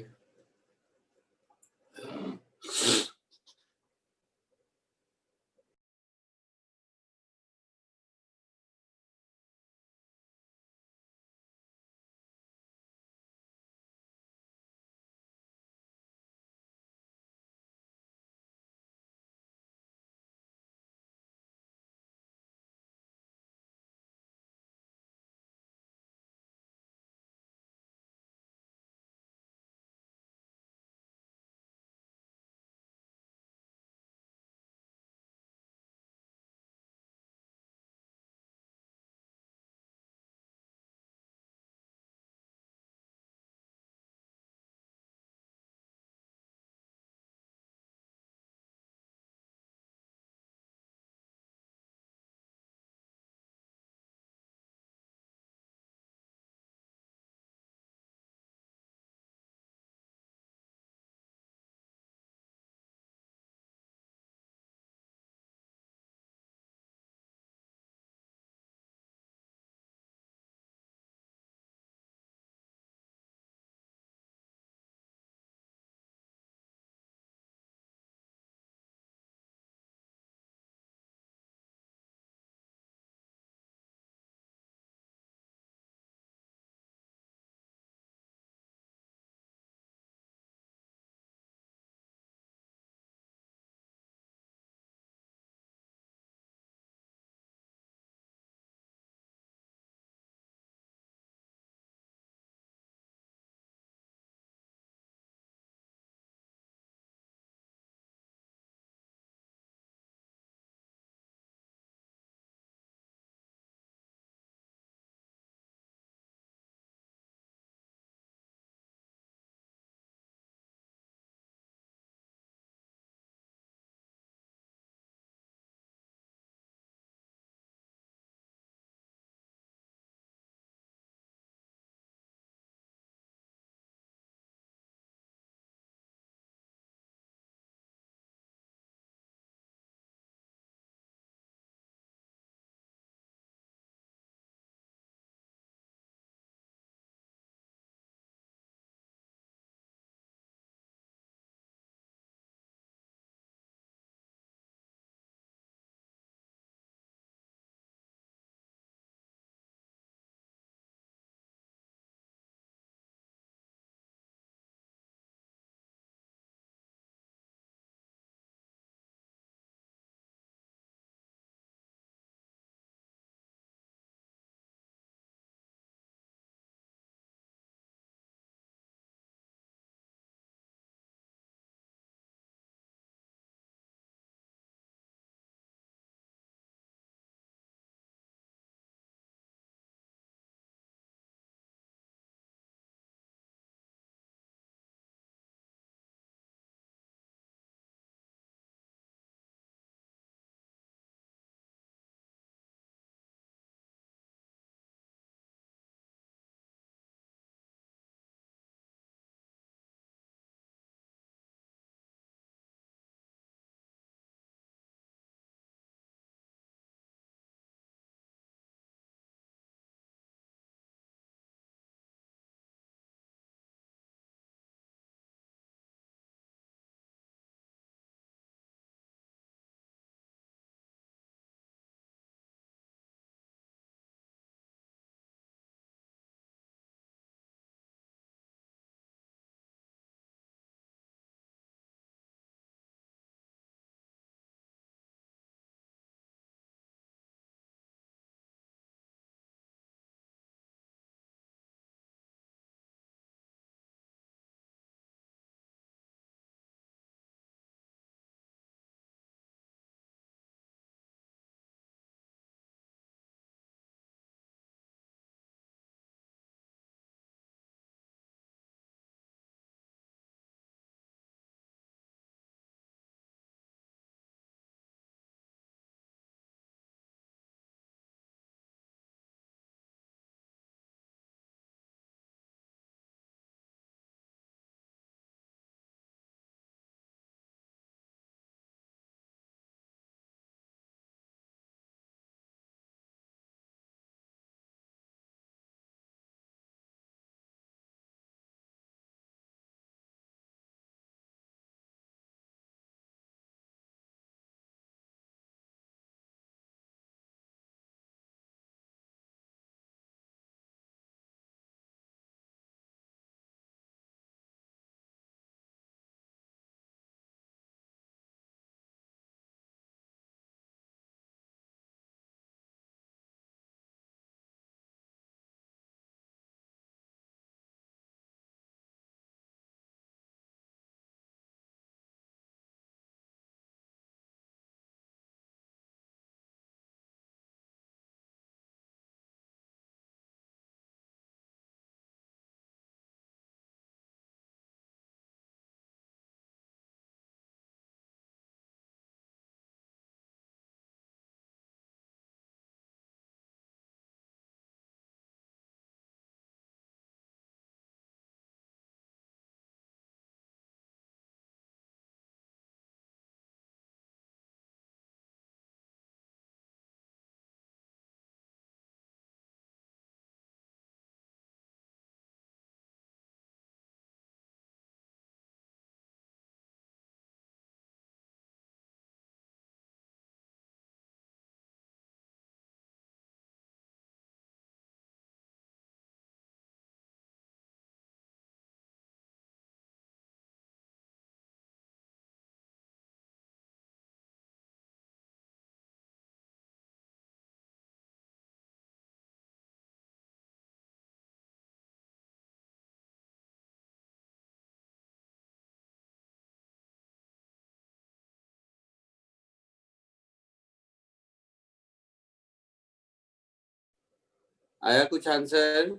आया कुछ आंसर?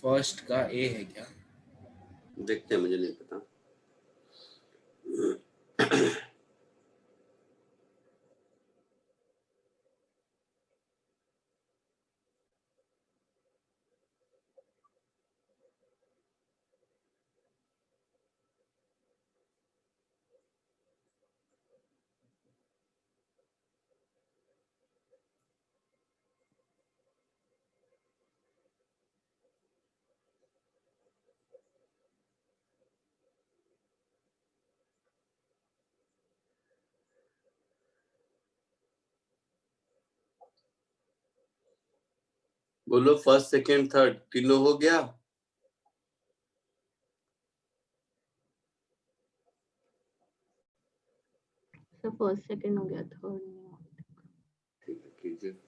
फर्स्ट का ए है क्या? देखते हैं, मुझे नहीं पता। बोलो, फर्स्ट सेकंड थर्ड तीनों हो गया? सर फर्स्ट सेकंड हो गया, थर्ड नहीं हुआ। ठीक है, कीजिए।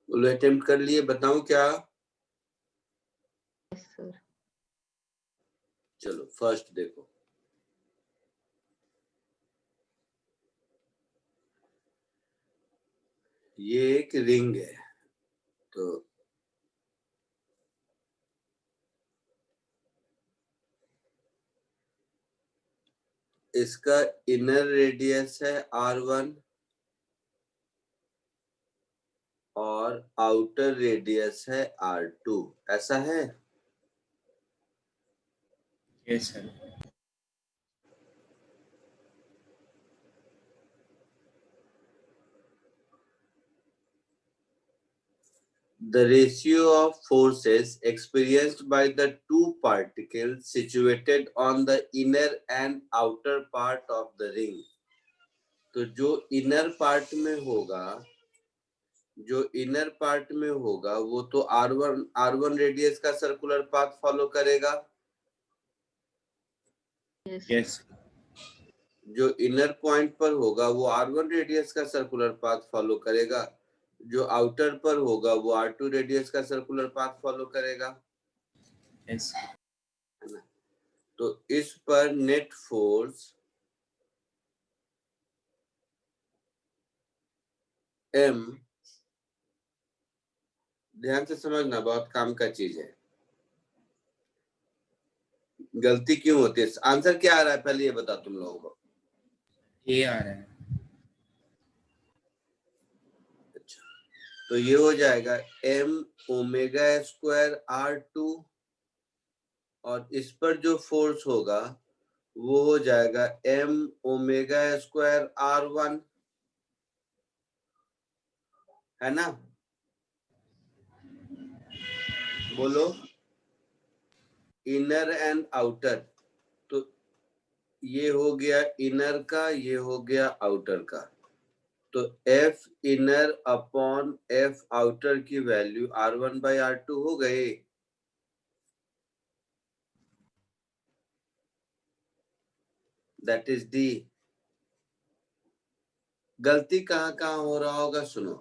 बोलो, अटेम्प्ट कर लिए, बताऊं क्या? Yes sir. चलो फर्स्ट देखो। ये एक रिंग है, तो इसका इनर रेडियस है R1 और आउटर रेडियस है R2, ऐसा है? Yes sir. The ratio of forces experienced by the two particles situated on the inner and outer part of the ring. तो जो इनर पार्ट में होगा वो तो R1 रेडियस का सर्कुलर पाथ फॉलो करेगा। यस। जो इनर पॉइंट पर होगा वो R1 रेडियस का सर्कुलर पाथ फॉलो करेगा। जो आउटर पर होगा वो R2 रेडियस का सर्कुलर पाथ फॉलो करेगा। यस। तो इस पर नेट फोर्स M, ध्यान से समझना, बहुत काम का चीज है। गलती क्यों होती है? आंसर क्या आ रहा है पहले ये बता तुम लोगों को। ए आ रहा है। अच्छा, तो ये हो जाएगा M ओमेगा स्क्वायर R2 और इस पर जो फोर्स होगा वो हो जाएगा M ओमेगा स्क्वायर R1, है ना? बोलो, इनर एंड आउटर। तो ये हो गया इनर का, ये हो गया आउटर का। तो F inner upon F outer की वैल्यू R1 बाई R2 हो गए। That is D. गलती कहाँ हो रहा होगा सुनो,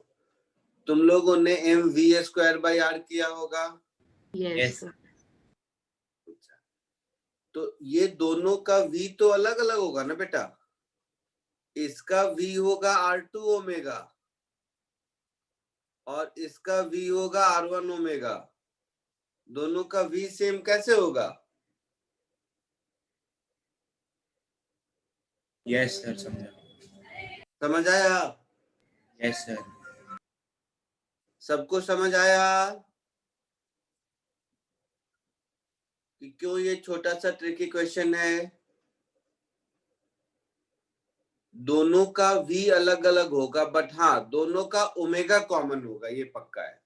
तुम लोगों ने MV स्क्वायर बाई R किया होगा। Yes yes. सर। तो ये दोनों का v तो अलग अलग होगा ना बेटा, इसका v होगा R2 ओमेगा और इसका v होगा R1 ओमेगा, दोनों का v सेम कैसे होगा? यस सर, समझा। समझ आया? Yes sir. सबको समझ आया कि क्यों ये छोटा सा ट्रिकी क्वेश्चन है? दोनों का v अलग अलग होगा, बट हाँ दोनों का ओमेगा कॉमन होगा, ये पक्का है।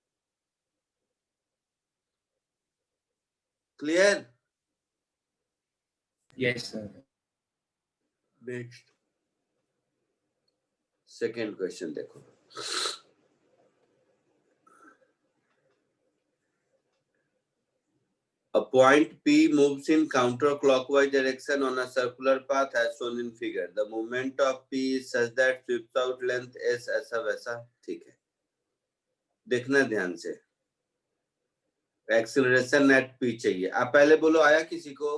Clear? Yes sir. Next second question देखो। A point P moves in counterclockwise direction on a circular path as shown in figure. The movement of P is such that sweeps out length S, ऐसा वैसा। ठीक है, देखना ध्यान से। एक्सीलरेशन एट P चाहिए। आप पहले बोलो, आया किसी को?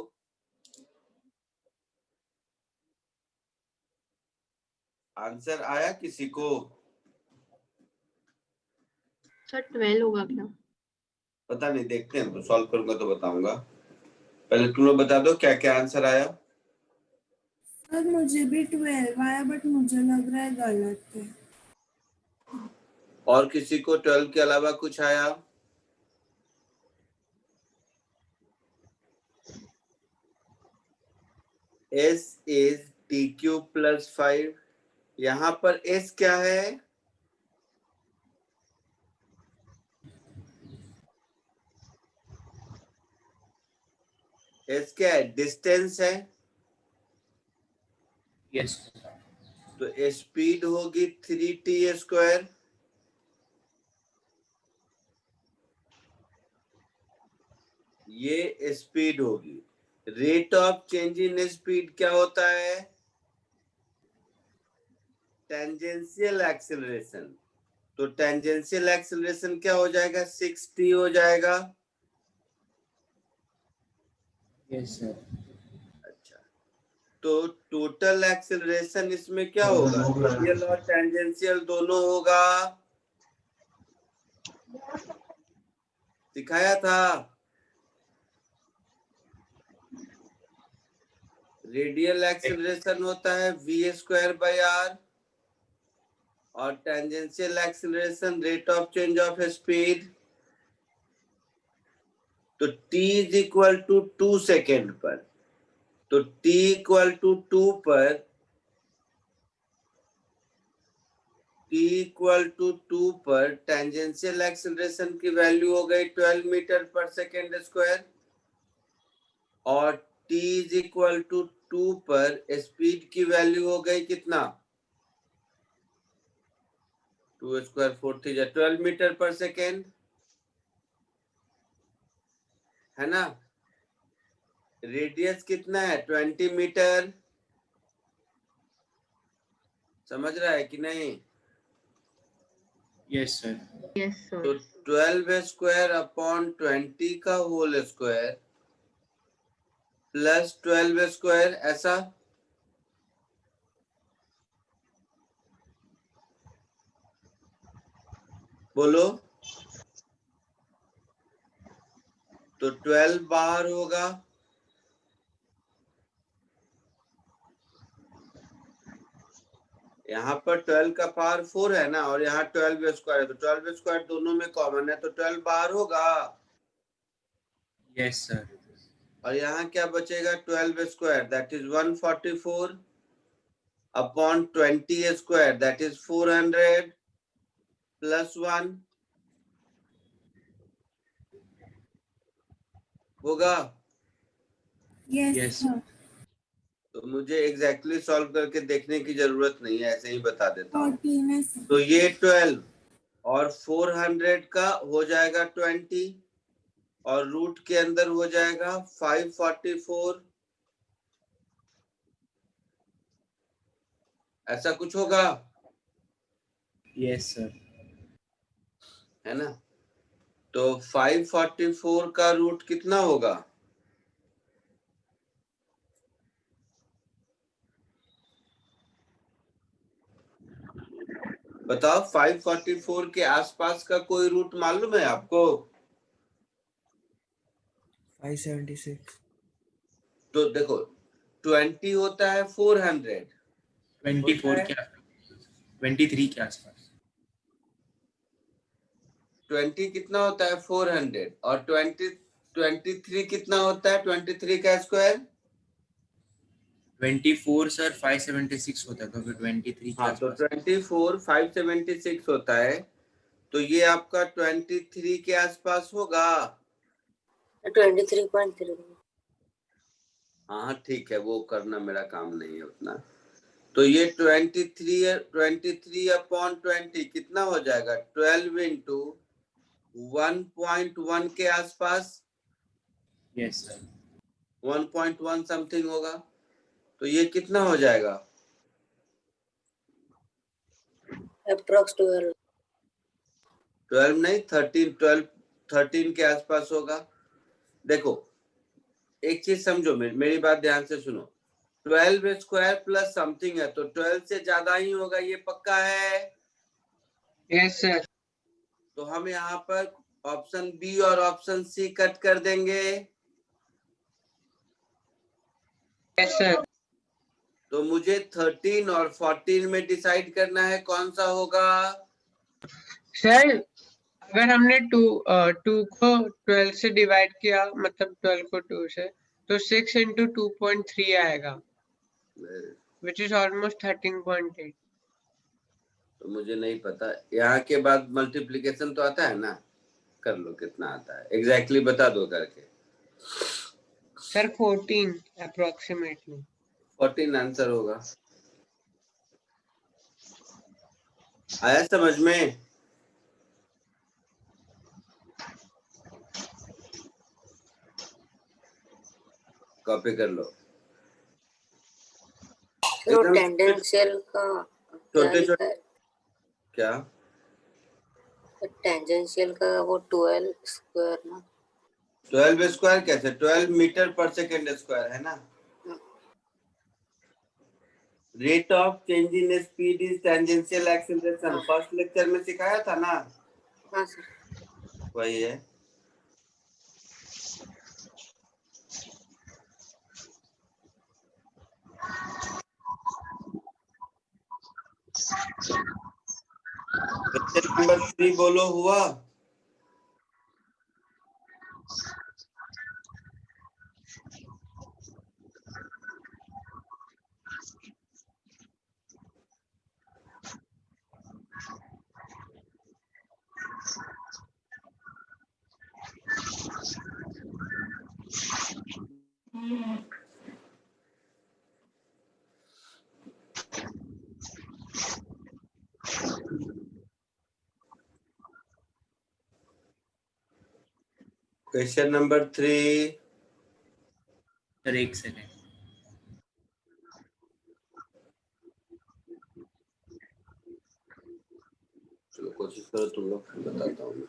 आंसर आया किसी को? सर 12 होगा क्या? पता नहीं, देखते हैं, तो सॉल्व करूंगा तो बताऊंगा। पहले तुम लोग बता दो क्या क्या आंसर आया। सर मुझे भी 12 आया, बट मुझे लग रहा है गलत है। और किसी को 12 के अलावा कुछ आया? S is TQ plus 5। यहाँ पर S क्या है? S क्या है? डिस्टेंस है। यस। तो स्पीड होगी 3t²। ये स्पीड होगी। Rate of change in speed क्या होता है? Tangential acceleration. तो टेंजेंशियल एक्सेलरेशन क्या हो जाएगा? 6t हो जाएगा। Yes sir. अच्छा, तो टोटल एक्सेलरेशन इसमें क्या होगा? रेडियल और टेंजेंशियल दोनों होगा। सिखाया था। रेडियल एक्सेलरेशन होता है v²/r और tangential acceleration rate of change of speed. तो t is equal to 2 second पर, तो t इक्वल टू 2 पर, t इक्वल टू 2 पर टेंजेंशियल एक्सेलरेशन की वैल्यू हो गई 12 मीटर पर सेकेंड स्क्वायर और t इज इक्वल टू 2 पर स्पीड की वैल्यू हो गई कितना? 2 स्क्वायर 4 3 12 मीटर पर सेकेंड, है ना? रेडियस कितना है? 20 मीटर। समझ रहा है कि नहीं? Yes sir. यस तो सर। 12 स्क्वायर अपॉन 20 का होल स्क्वायर प्लस 12 स्क्वायर, ऐसा। बोलो। तो 12 बाहर होगा, यहाँ पर 12 का पावर 4 है ना, और यहाँ 12 स्क्वायर है, तो 12 स्क्वायर दोनों में कॉमन है, तो 12 बाहर होगा। Yes sir. और यहाँ क्या बचेगा? 12 square that is 144 upon 20 square that is 400 plus 1 होगा। Yes Yes. सर। तो मुझे एग्जैक्टली सॉल्व करके देखने की जरूरत नहीं है, ऐसे ही बता देता हूँ। 14 है सर। तो ये 12 और 400 का हो जाएगा 20 और रूट के अंदर हो जाएगा 544, ऐसा कुछ होगा, यस सर। है ना? तो 544 का रूट कितना होगा? बताओ 544 के आसपास का कोई रूट मालूम है आपको? 576। तो देखो 20 होता है 400, 24 के 23 के आसपास। 20 कितना होता है 400 और 23 कितना होता है 23 का स्क्वायर? 24 सर 576 होता है, तो फिर 23 के हाँ तो आसपास। 24 576 होता है, तो ये आपका 23 के आसपास होगा। 23.3। हाँ ठीक है, वो करना मेरा काम नहीं है उतना। तो ये 23 अपॉन 20 कितना हो जाएगा? 12 इंटू 1.1 के आसपास, यस सर। 1.1 समथिंग होगा। तो ये कितना हो जाएगा? अप्रोक्स 12। 12 नहीं, 13 के आसपास होगा। देखो एक चीज समझो, मेरी बात ध्यान से सुनो। 12 स्क्वायर प्लस समथिंग है, तो 12 से ज्यादा ही होगा, ये पक्का है। Yes sir. तो हम यहाँ पर ऑप्शन बी और ऑप्शन सी कट कर देंगे। Yes sir. तो मुझे 13 और 14 में डिसाइड करना है कौन सा होगा। सर अगर हमने 2 को 12 से डिवाइड किया, मतलब 12 को 2 से, तो 6 इंटू 2.3 आएगा, विच इज ऑलमोस्ट 13.8। तो मुझे नहीं पता, यहाँ के बाद मल्टीप्लिकेशन तो आता है ना, कर लो कितना आता है एग्जैक्टली बता दो करके। Sir 14 approximately. 14 आंसर होगा। आया समझ में? कॉपी कर लो। तो टेंजेंशियल का क्या छोटे लिखा है? क्या? टेंजेंशियल का वो 12 स्क्वायर ना। 12 स्क्वायर कैसे? 12 मीटर पर सेकेंड स्क्वायर है ना। Rate of change in speed is tangential acceleration, first lecture में सिखाया था ना, हाँ सर। वही है। क्वेश्चन नंबर 3 बोलो, हुआ? Question number 3। सर एक सेकेंड। चलो कोशिश करो तुम लोग, फिर बताता हूँ मैं।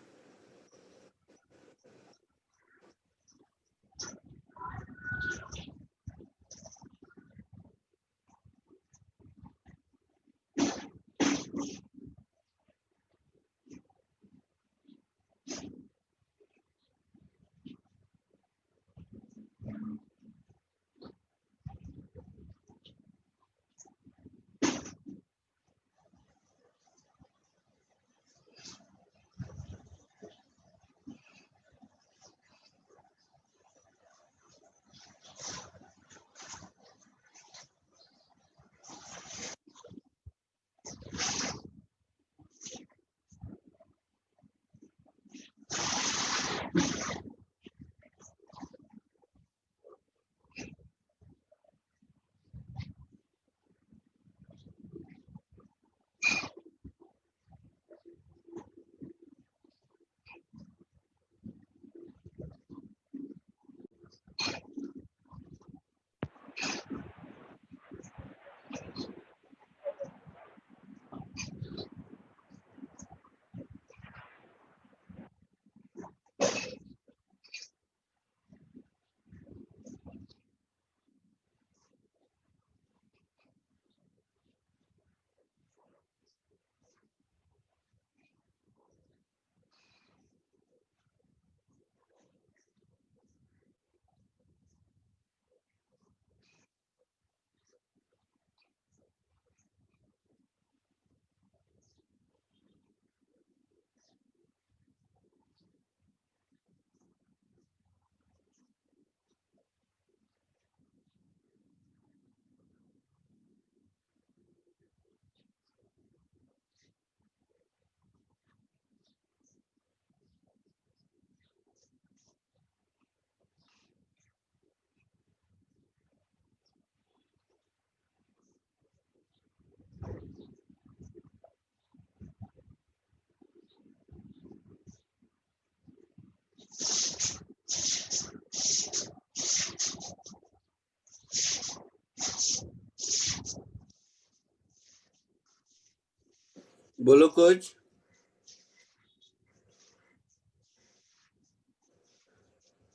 बोलो कुछ।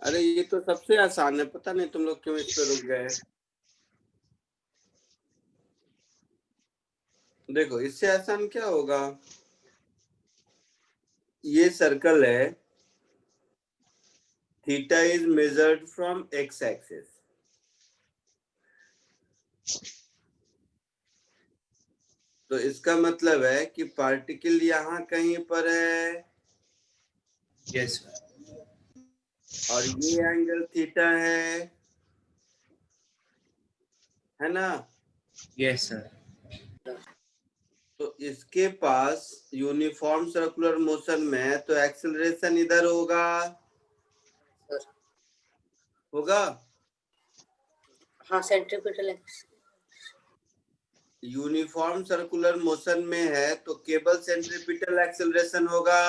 अरे ये तो सबसे आसान है, पता नहीं तुम लोग क्यों इस पे रुक गए। देखो इससे आसान क्या होगा, ये सर्कल है, theta is measured from x axis, तो इसका मतलब है कि पार्टिकल यहाँ कहीं पर है यस सर, और ये एंगल थीटा है ना। यस सर, तो इसके पास यूनिफॉर्म सर्कुलर मोशन में है, तो एक्सेलरेशन इधर होगा, सर होगा। हाँ centripetal x uniform circular motion में है तो केवल सेंट्रीपिटल एक्सेलरेशन होगा।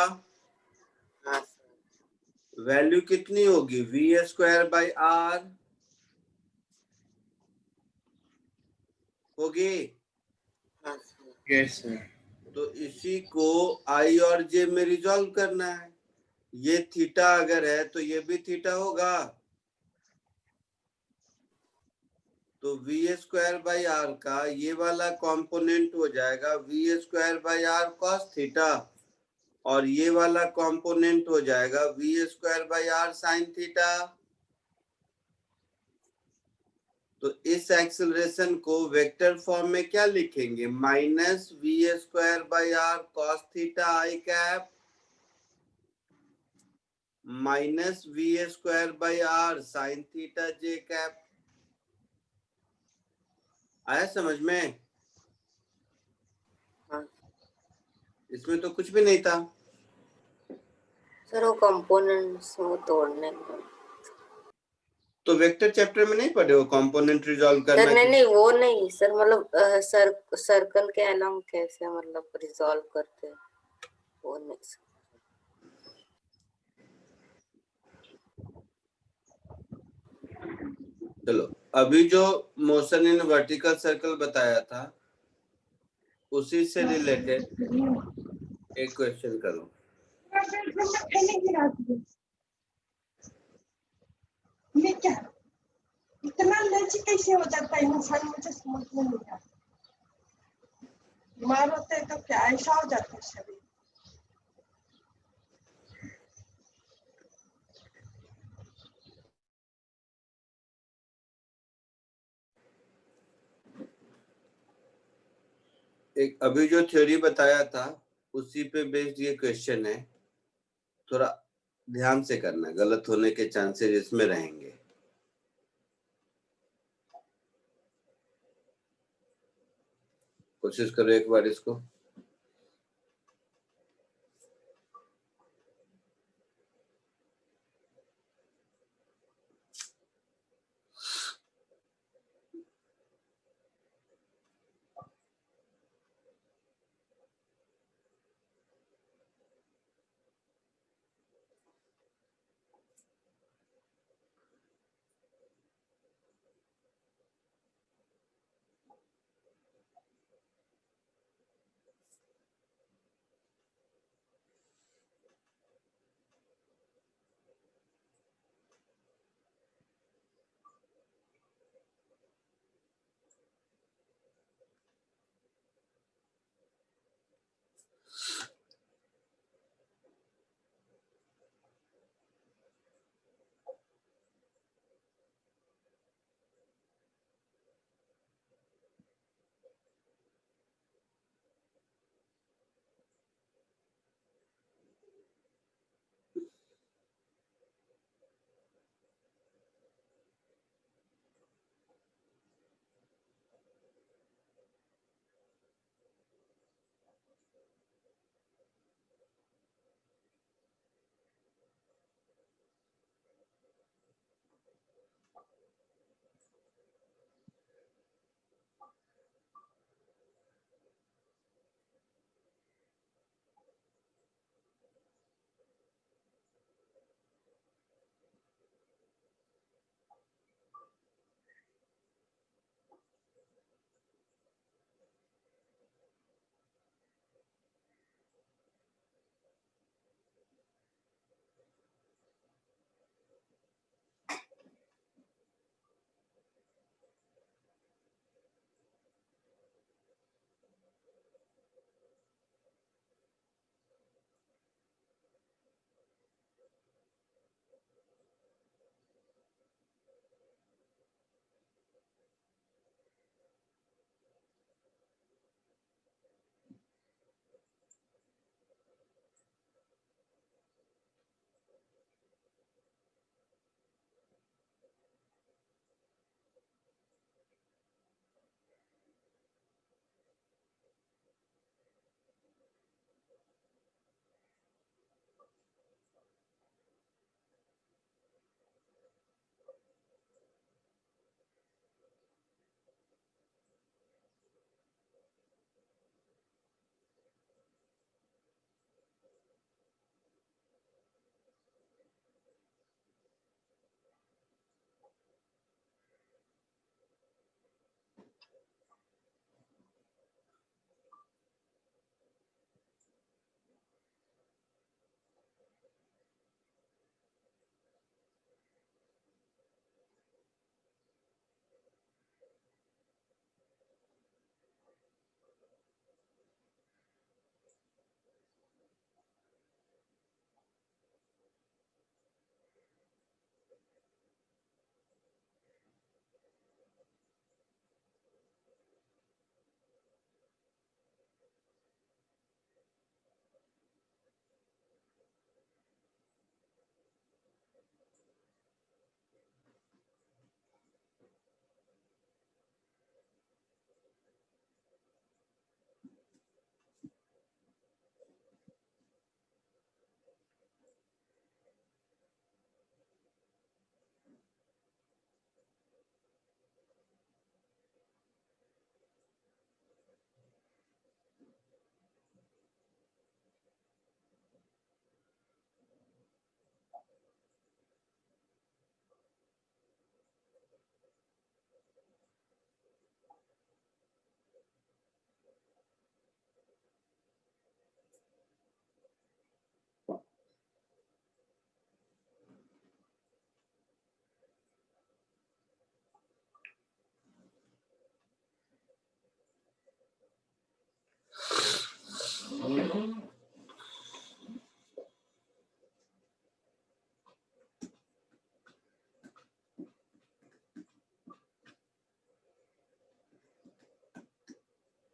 हाँ सर वैल्यू कितनी होगी, v²/r होगी। हाँ सर यस सर, तो इसी को I और J में रिजॉल्व करना है। ये थीटा अगर है तो ये भी थीटा होगा, तो v²/r का ये वाला कंपोनेंट हो जाएगा v²/r cos थीटा, और ये वाला कंपोनेंट हो जाएगा v²/r sin थीटा। तो इस एक्सेलरेशन को वेक्टर फॉर्म में क्या लिखेंगे, -v²/r cos theta i cap minus v²/r sin theta j cap. आया समझ में? हाँ इसमें तो कुछ भी नहीं था। सर वो कंपोनेंट्स वो तोड़ने को तो वेक्टर चैप्टर में नहीं पढ़े हो कंपोनेंट रिजॉल्व सर करना नहीं नहीं वो नहीं सर मतलब सर्कल के अलोंग कैसे मतलब रिजॉल्व करते हैं वो नहीं सर। चलो अभी जो मोशन इन वर्टिकल सर्कल बताया था उसी से रिलेटेड एक क्वेश्चन करो। ये क्या इतना लच कैसे हो जाता है इंसान, मुझे समझ में नहीं आता। बीमार होते हैं तो क्या ऐसा हो जाता है शरीर। एक अभी जो थ्योरी बताया था उसी पे बेस्ड ये क्वेश्चन है, थोड़ा ध्यान से करना, गलत होने के चांसेस इसमें रहेंगे। कोशिश करो एक बार इसको।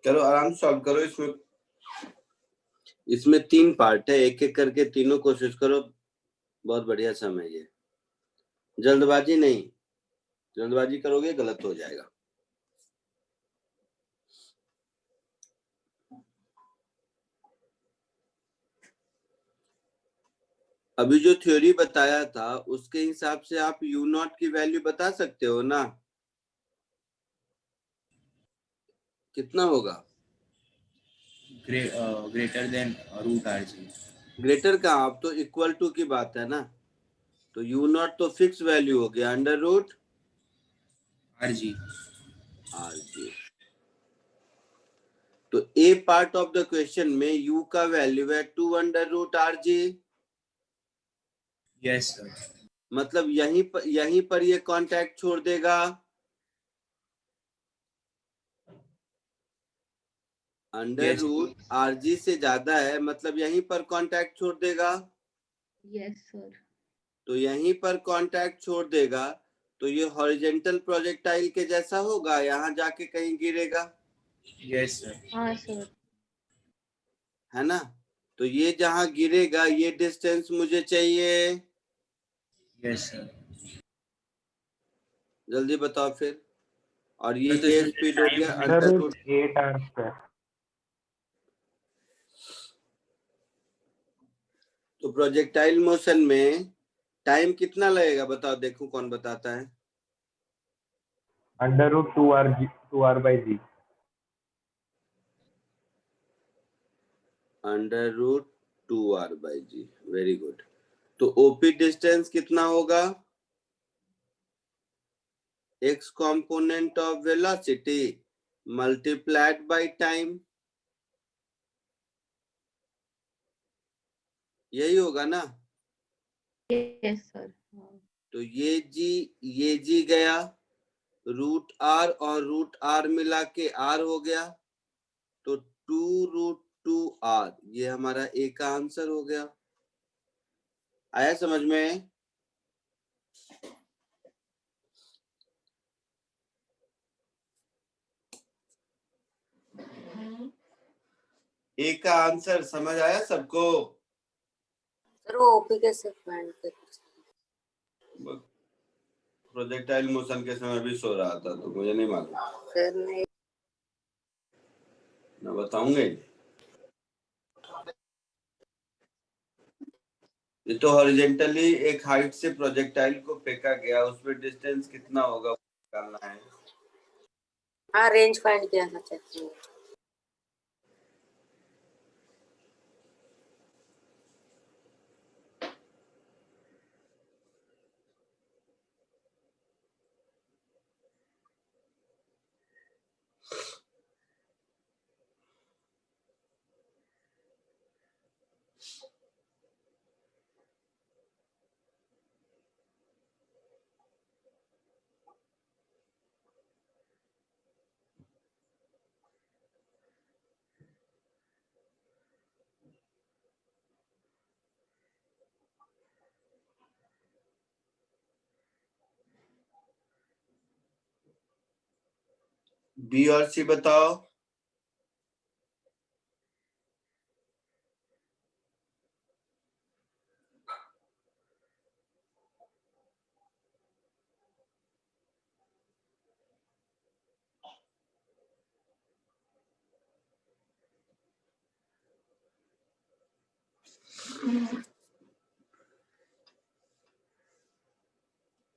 चलो आराम से सॉल्व करो। इसमें 3 पार्ट है, एक एक करके तीनों कोशिश करो। बहुत बढ़िया समय ये, जल्दबाजी नहीं, जल्दबाजी करोगे गलत हो जाएगा। अभी जो थ्योरी बताया था उसके हिसाब से आप यू नॉट की वैल्यू बता सकते हो ना, कितना होगा? Greater than root R G. Greater का आप तो इक्वल टू की बात है ना, तो यू नॉट तो फिक्स वैल्यू हो गया, under root R G. R G. तो A part of the question में यू का वैल्यू है 2 under root R G. Yes sir. मतलब यहीं पर ये कांटेक्ट छोड़ देगा, under Yes. Root R G से ज्यादा है, मतलब यहीं पर कांटेक्ट छोड़ देगा। Yes sir. तो यहीं पर कांटेक्ट छोड़ देगा, तो ये हॉरिजेंटल प्रोजेक्टाइल के जैसा होगा, यहाँ जाके कहीं गिरेगा। Yes sir. हाँ सर। है ना, तो ये जहां गिरेगा ये डिस्टेंस मुझे चाहिए। Yes sir. जल्दी बताओ फिर। और ये तो ये इसमें स्पीड हो गया टाइम अंडर रूट 8r²। तो प्रोजेक्टाइल मोशन में टाइम कितना लगेगा बताओ, देखो कौन बताता है। √2r/g। Under root 2r/g, very good. तो ओपी डिस्टेंस कितना होगा? x component of velocity multiplied by time, यही होगा ना। Yes sir. तो ये जी गया, रूट आर और रूट आर मिला के आर हो गया, तो 2√2r, ये हमारा ए का आंसर हो गया। आया समझ में? ए का आंसर समझ आया सबको? सर वो ओपी कैसे फाइंड करते? प्रोजेक्टाइल मोशन के समय भी सो रहा था तो मुझे नहीं मालूम, सर नहीं। मैं बताऊंगा। ये तो हॉरिजेंटली एक हाइट से प्रोजेक्टाइल को फेंका गया, उसमें डिस्टेंस कितना होगा वो निकालना है। हाँ रेंज फाइंड किया था चेक। बी और सी बताओ।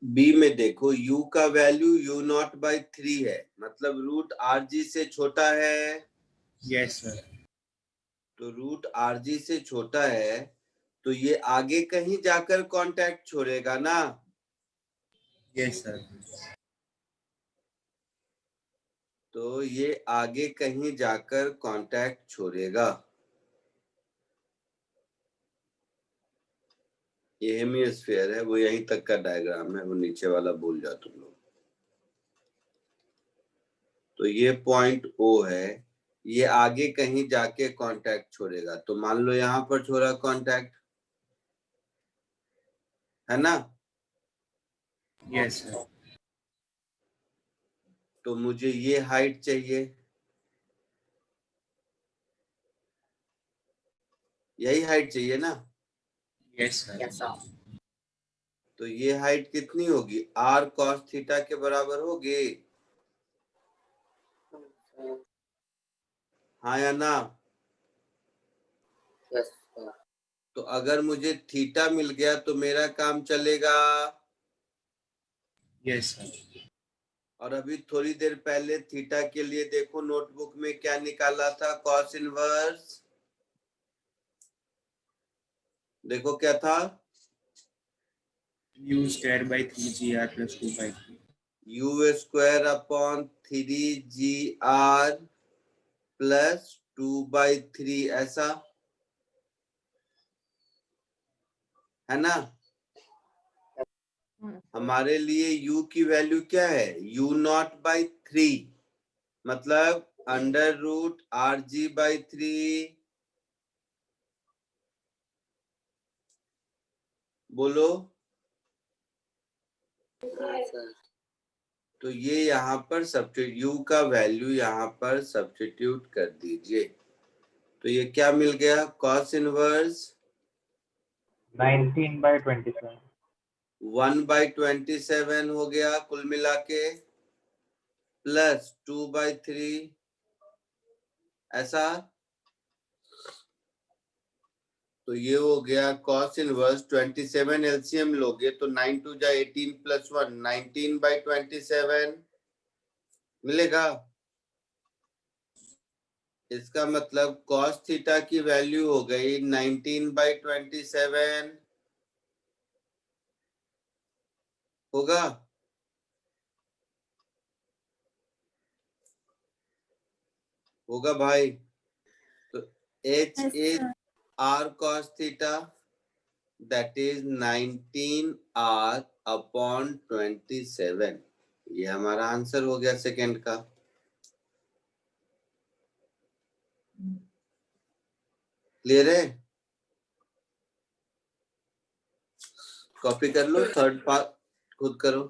बी में देखो u का वैल्यू u0/3 है, मतलब रूट आर जी से छोटा है। Yes sir. तो रूट आर जी से छोटा है, तो ये आगे कहीं जाकर कांटेक्ट छोड़ेगा ना। Yes sir. तो ये आगे कहीं जाकर कांटेक्ट छोड़ेगा। ये हेमिस्फीयर है, वो यहीं तक का डायग्राम है, वो नीचे वाला भूल जाओ तुम लोग। तो ये पॉइंट ओ है, ये आगे कहीं जाके कांटेक्ट छोड़ेगा, तो मान लो यहाँ पर छोड़ा कांटेक्ट, है ना। Yes sir. तो मुझे ये हाइट चाहिए, यही हाइट चाहिए ना? Yes sir. Yes sir. तो ये हाइट कितनी होगी? आर कॉस थीटा के बराबर होगी, हाँ या ना? Yes sir. तो अगर मुझे थीटा मिल गया तो मेरा काम चलेगा। Yes sir. और अभी थोड़ी देर पहले थीटा के लिए देखो नोटबुक में क्या निकाला था, कॉस इनवर्स। देखो क्या था, you square by 3 GR plus 2/3। You square upon 3GR plus 2/3, ऐसा है ना? हाँ, हमारे लिए u की वैल्यू क्या है? u0/3, मतलब √RG/3। बोलो। तो ये यहाँ पर सब्स्टिट्यूट, u का वैल्यू यहाँ पर सब्स्टिट्यूट कर दीजिए। तो ये क्या मिल गया? Cos inverse 19/27। 1/27 हो गया कुल मिला के, प्लस 2/3, ऐसा। तो ये हो गया कॉस इनवर्स 27, एलसीएम लोगे तो 9 2 जा 18 प्लस 1, 19/27 मिलेगा। इसका मतलब कॉस थीटा की वैल्यू हो गई 19/27 होगा। होगा भाई। तो H Yes, is sir. R cos theta, that is 19R/27। ये हमारा आंसर हो गया सेकंड का। क्लियर है? कॉपी कर लो, थर्ड पार्ट खुद करो।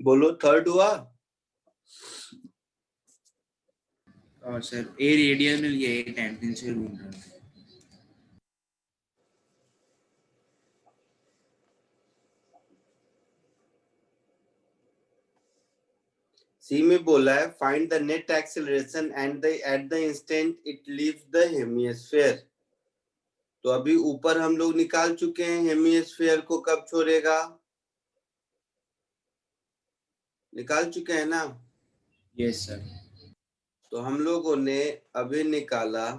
बोलो थर्ड हुआ। और सर ए रेडियल मिल गया, ए टेंजेंशियल ढूंढ रहा हूँ। सी में बोला है find the net acceleration and at the instant it leaves the hemisphere. तो अभी ऊपर हम लोग निकाल चुके हैं, हेमिस्फीयर को कब छोड़ेगा निकाल चुके हैं ना। Yes sir. तो हम लोगों ने अभी निकाला,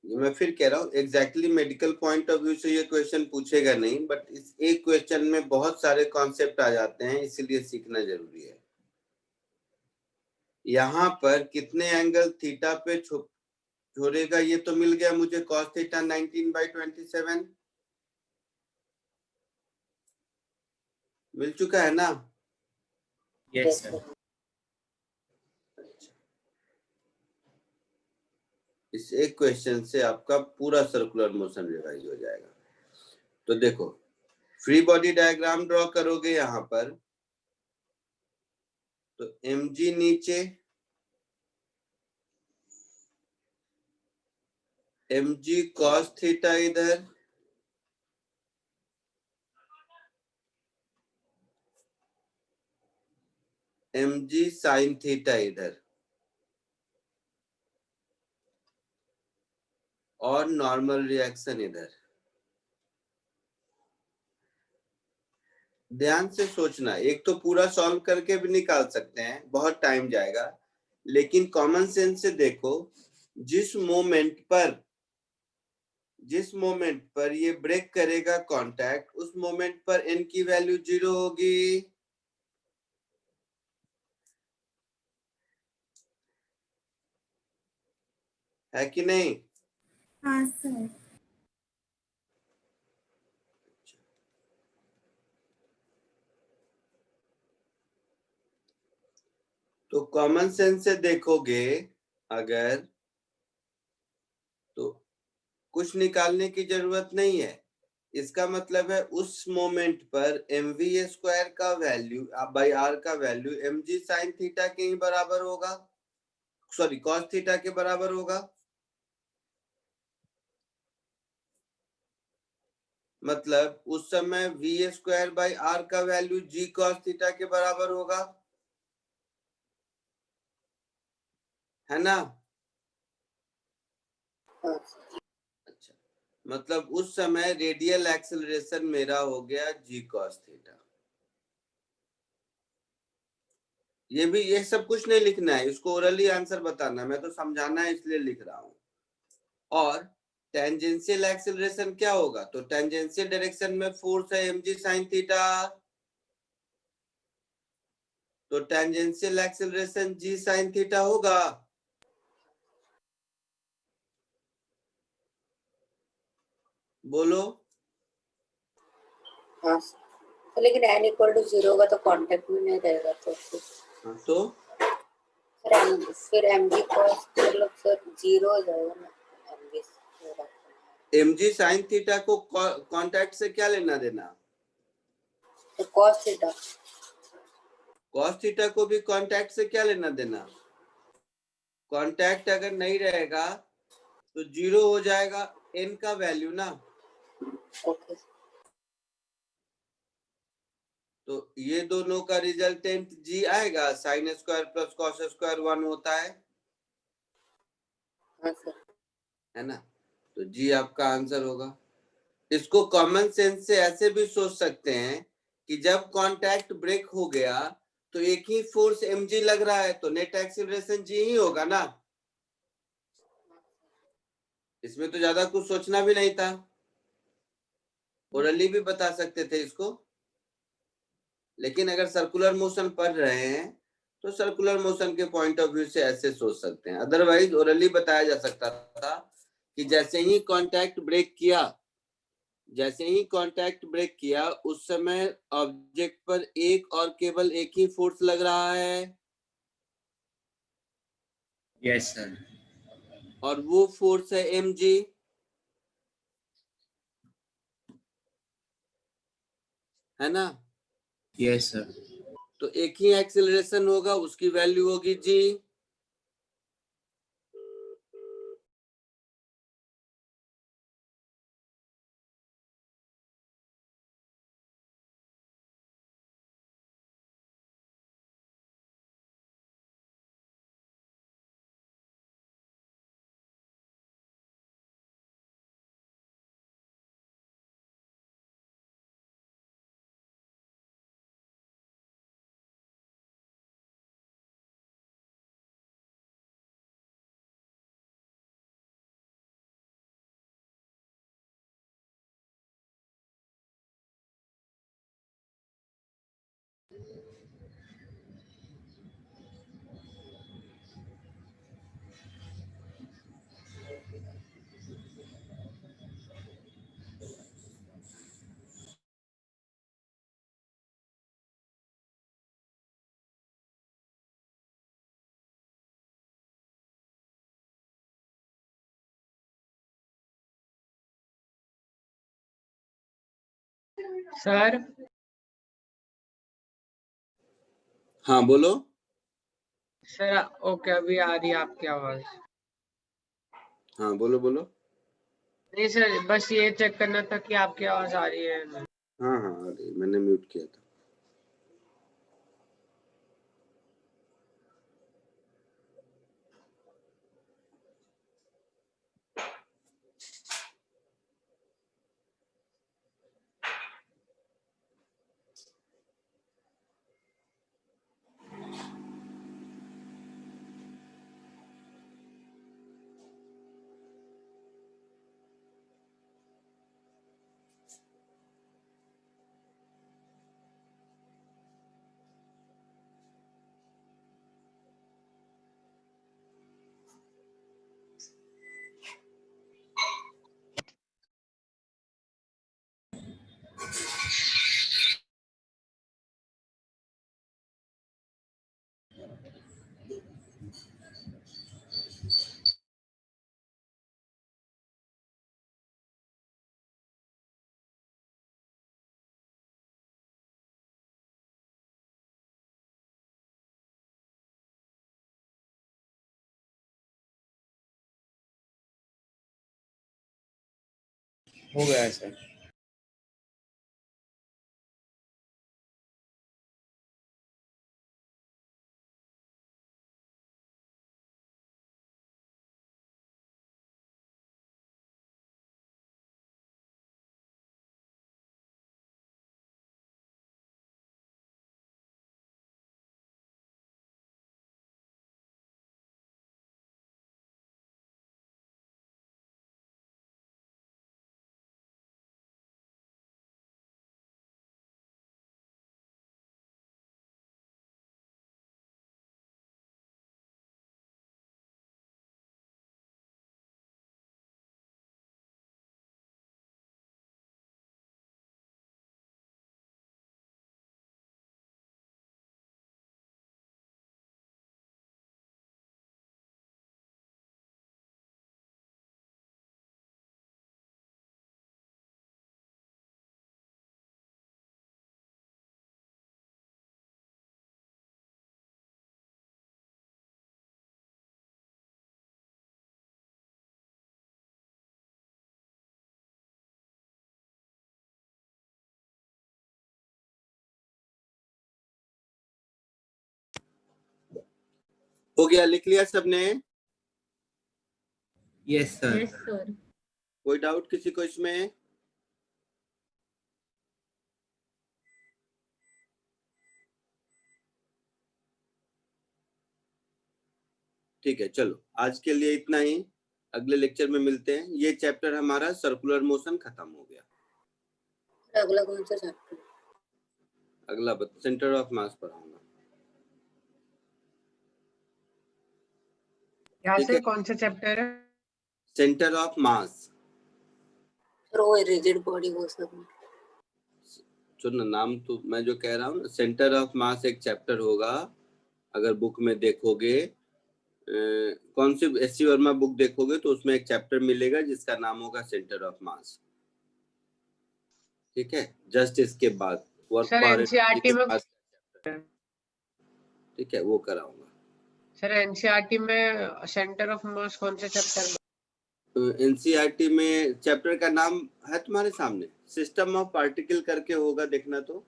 मैं फिर कह रहा हूँ exactly medical point of view से ये क्वेश्चन पूछेगा नहीं, बट इस एक क्वेश्चन में बहुत सारे कॉन्सेप्ट आ जाते हैं, इसीलिए सीखना जरूरी है। यहाँ पर कितने एंगल थीटा पे छोड़ेगा ये तो मिल गया मुझे, cos थीटा 19/27 मिल चुका है ना। Yes sir. इस एक क्वेश्चन से आपका पूरा सर्कुलर मोशन रिवाइज हो जाएगा। तो देखो फ्री बॉडी डायग्राम ड्रॉ करोगे यहाँ पर, तो mg नीचे, mg cos थीटा इधर, mg sin थीटा इधर, और नॉर्मल रिएक्शन इधर। ध्यान से सोचना, एक तो पूरा सॉल्व करके भी निकाल सकते हैं, बहुत टाइम जाएगा, लेकिन कॉमन सेंस से देखो, जिस मोमेंट पर ये ब्रेक करेगा कांटेक्ट, उस मोमेंट पर n की वैल्यू 0 होगी। है कि नहीं? हाँ सर। तो कॉमन सेंस से देखोगे अगर, तो कुछ निकालने की जरूरत नहीं है। इसका मतलब है उस मोमेंट पर mv² का वैल्यू बाई r का वैल्यू mg sin थीटा के ही बराबर होगा, सॉरी cos थीटा के बराबर होगा। मतलब उस समय v² बाई r का वैल्यू g cos थीटा के बराबर होगा, है ना। अच्छा, मतलब उस समय रेडियल एक्सेलरेशन मेरा हो गया g cos थीटा। ये सब कुछ नहीं लिखना है, इसको ओरली आंसर बताना, मैं तो समझाना है इसलिए लिख रहा हूं। और टेंजेंशियल एक्सेलरेशन क्या होगा, तो टेंजेंशियल डायरेक्शन में फोर्स है mg sin थीटा, तो tangential acceleration g sin theta होगा। बोलो। हाँ तो लेकिन n इक्वल टू 0 होगा तो कांटेक्ट में नहीं रहेगा, तो फिर mg cos मतलब सर 0 हो जाएगा ना। mg sin थीटा को कांटेक्ट से क्या लेना देना, तो cos थीटा, cos थीटा को भी कांटेक्ट से क्या लेना देना। कांटेक्ट अगर नहीं रहेगा तो 0 हो जाएगा n का वैल्यू ना। ओके। तो ये दोनों का रिजल्टेंट g आएगा, sin square plus cos square 1 होता है, हाँ सर। है ना। तो g आपका आंसर होगा। इसको कॉमन सेंस से ऐसे भी सोच सकते हैं कि जब कांटेक्ट ब्रेक हो गया तो एक ही फोर्स mg लग रहा है, तो नेट एक्सीलरेशन g ही होगा ना। इसमें तो ज्यादा कुछ सोचना भी नहीं था, ओरली भी बता सकते थे इसको, लेकिन अगर सर्कुलर मोशन पढ़ रहे हैं तो सर्कुलर मोशन के पॉइंट ऑफ व्यू से ऐसे सोच सकते हैं। अदरवाइज ओरली बताया जा सकता था कि जैसे ही कांटेक्ट ब्रेक किया उस समय ऑब्जेक्ट पर एक और केवल एक ही फोर्स लग रहा है। Yes sir. और वो फोर्स है mg। है ना? Yes sir. तो एक ही एक्सेलरेशन होगा, उसकी वैल्यू होगी जी। सर हाँ बोलो। सर ओके, अभी आ रही है आपकी आवाज। हाँ बोलो बोलो। नहीं सर, बस ये चेक करना था कि आपकी आवाज आ रही है। हाँ हाँ आ रही, मैंने म्यूट किया था। हो गया सर। हो गया, लिख लिया सबने? Yes sir. Yes sir. कोई डाउट किसी को इसमें? ठीक है, चलो आज के लिए इतना ही। अगले लेक्चर में मिलते हैं। ये चैप्टर हमारा सर्कुलर मोशन खत्म हो गया। अगला कौन सा चैप्टर? अगला सेंटर ऑफ मास पढ़ाऊंगा। यहाँ ठीक से है, कौन सा चैप्टर है? Centre of mass. सर वो रिजिड बॉडी वो सब। सुन, नाम तो मैं जो कह रहा हूँ, सेंटर ऑफ मास एक चैप्टर होगा। अगर बुक में देखोगे, कौन सी एस.सी. वर्मा बुक देखोगे तो उसमें एक चैप्टर मिलेगा जिसका नाम होगा सेंटर ऑफ मास। ठीक है, जस्ट इसके बाद वर्क सर फॉर एनसीईआरटी में ठीक है, वो कराऊंगा। सर एनसीईआरटी में सेंटर ऑफ मास कौन से चैप्टर में? एनसीईआरटी में चैप्टर का नाम है तुम्हारे सामने, सिस्टम ऑफ पार्टिकल करके होगा, देखना तो।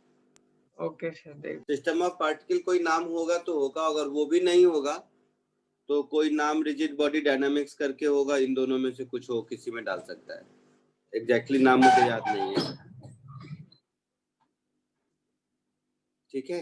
ओके सर, देख। सिस्टम ऑफ पार्टिकल कोई नाम होगा तो होगा, अगर वो भी नहीं होगा तो कोई नाम रिजिड बॉडी डायनामिक्स करके होगा, इन दोनों में से कुछ हो, किसी में डाल सकता है। एग्जैक्टली नाम मुझे याद नहीं है। ठीक है।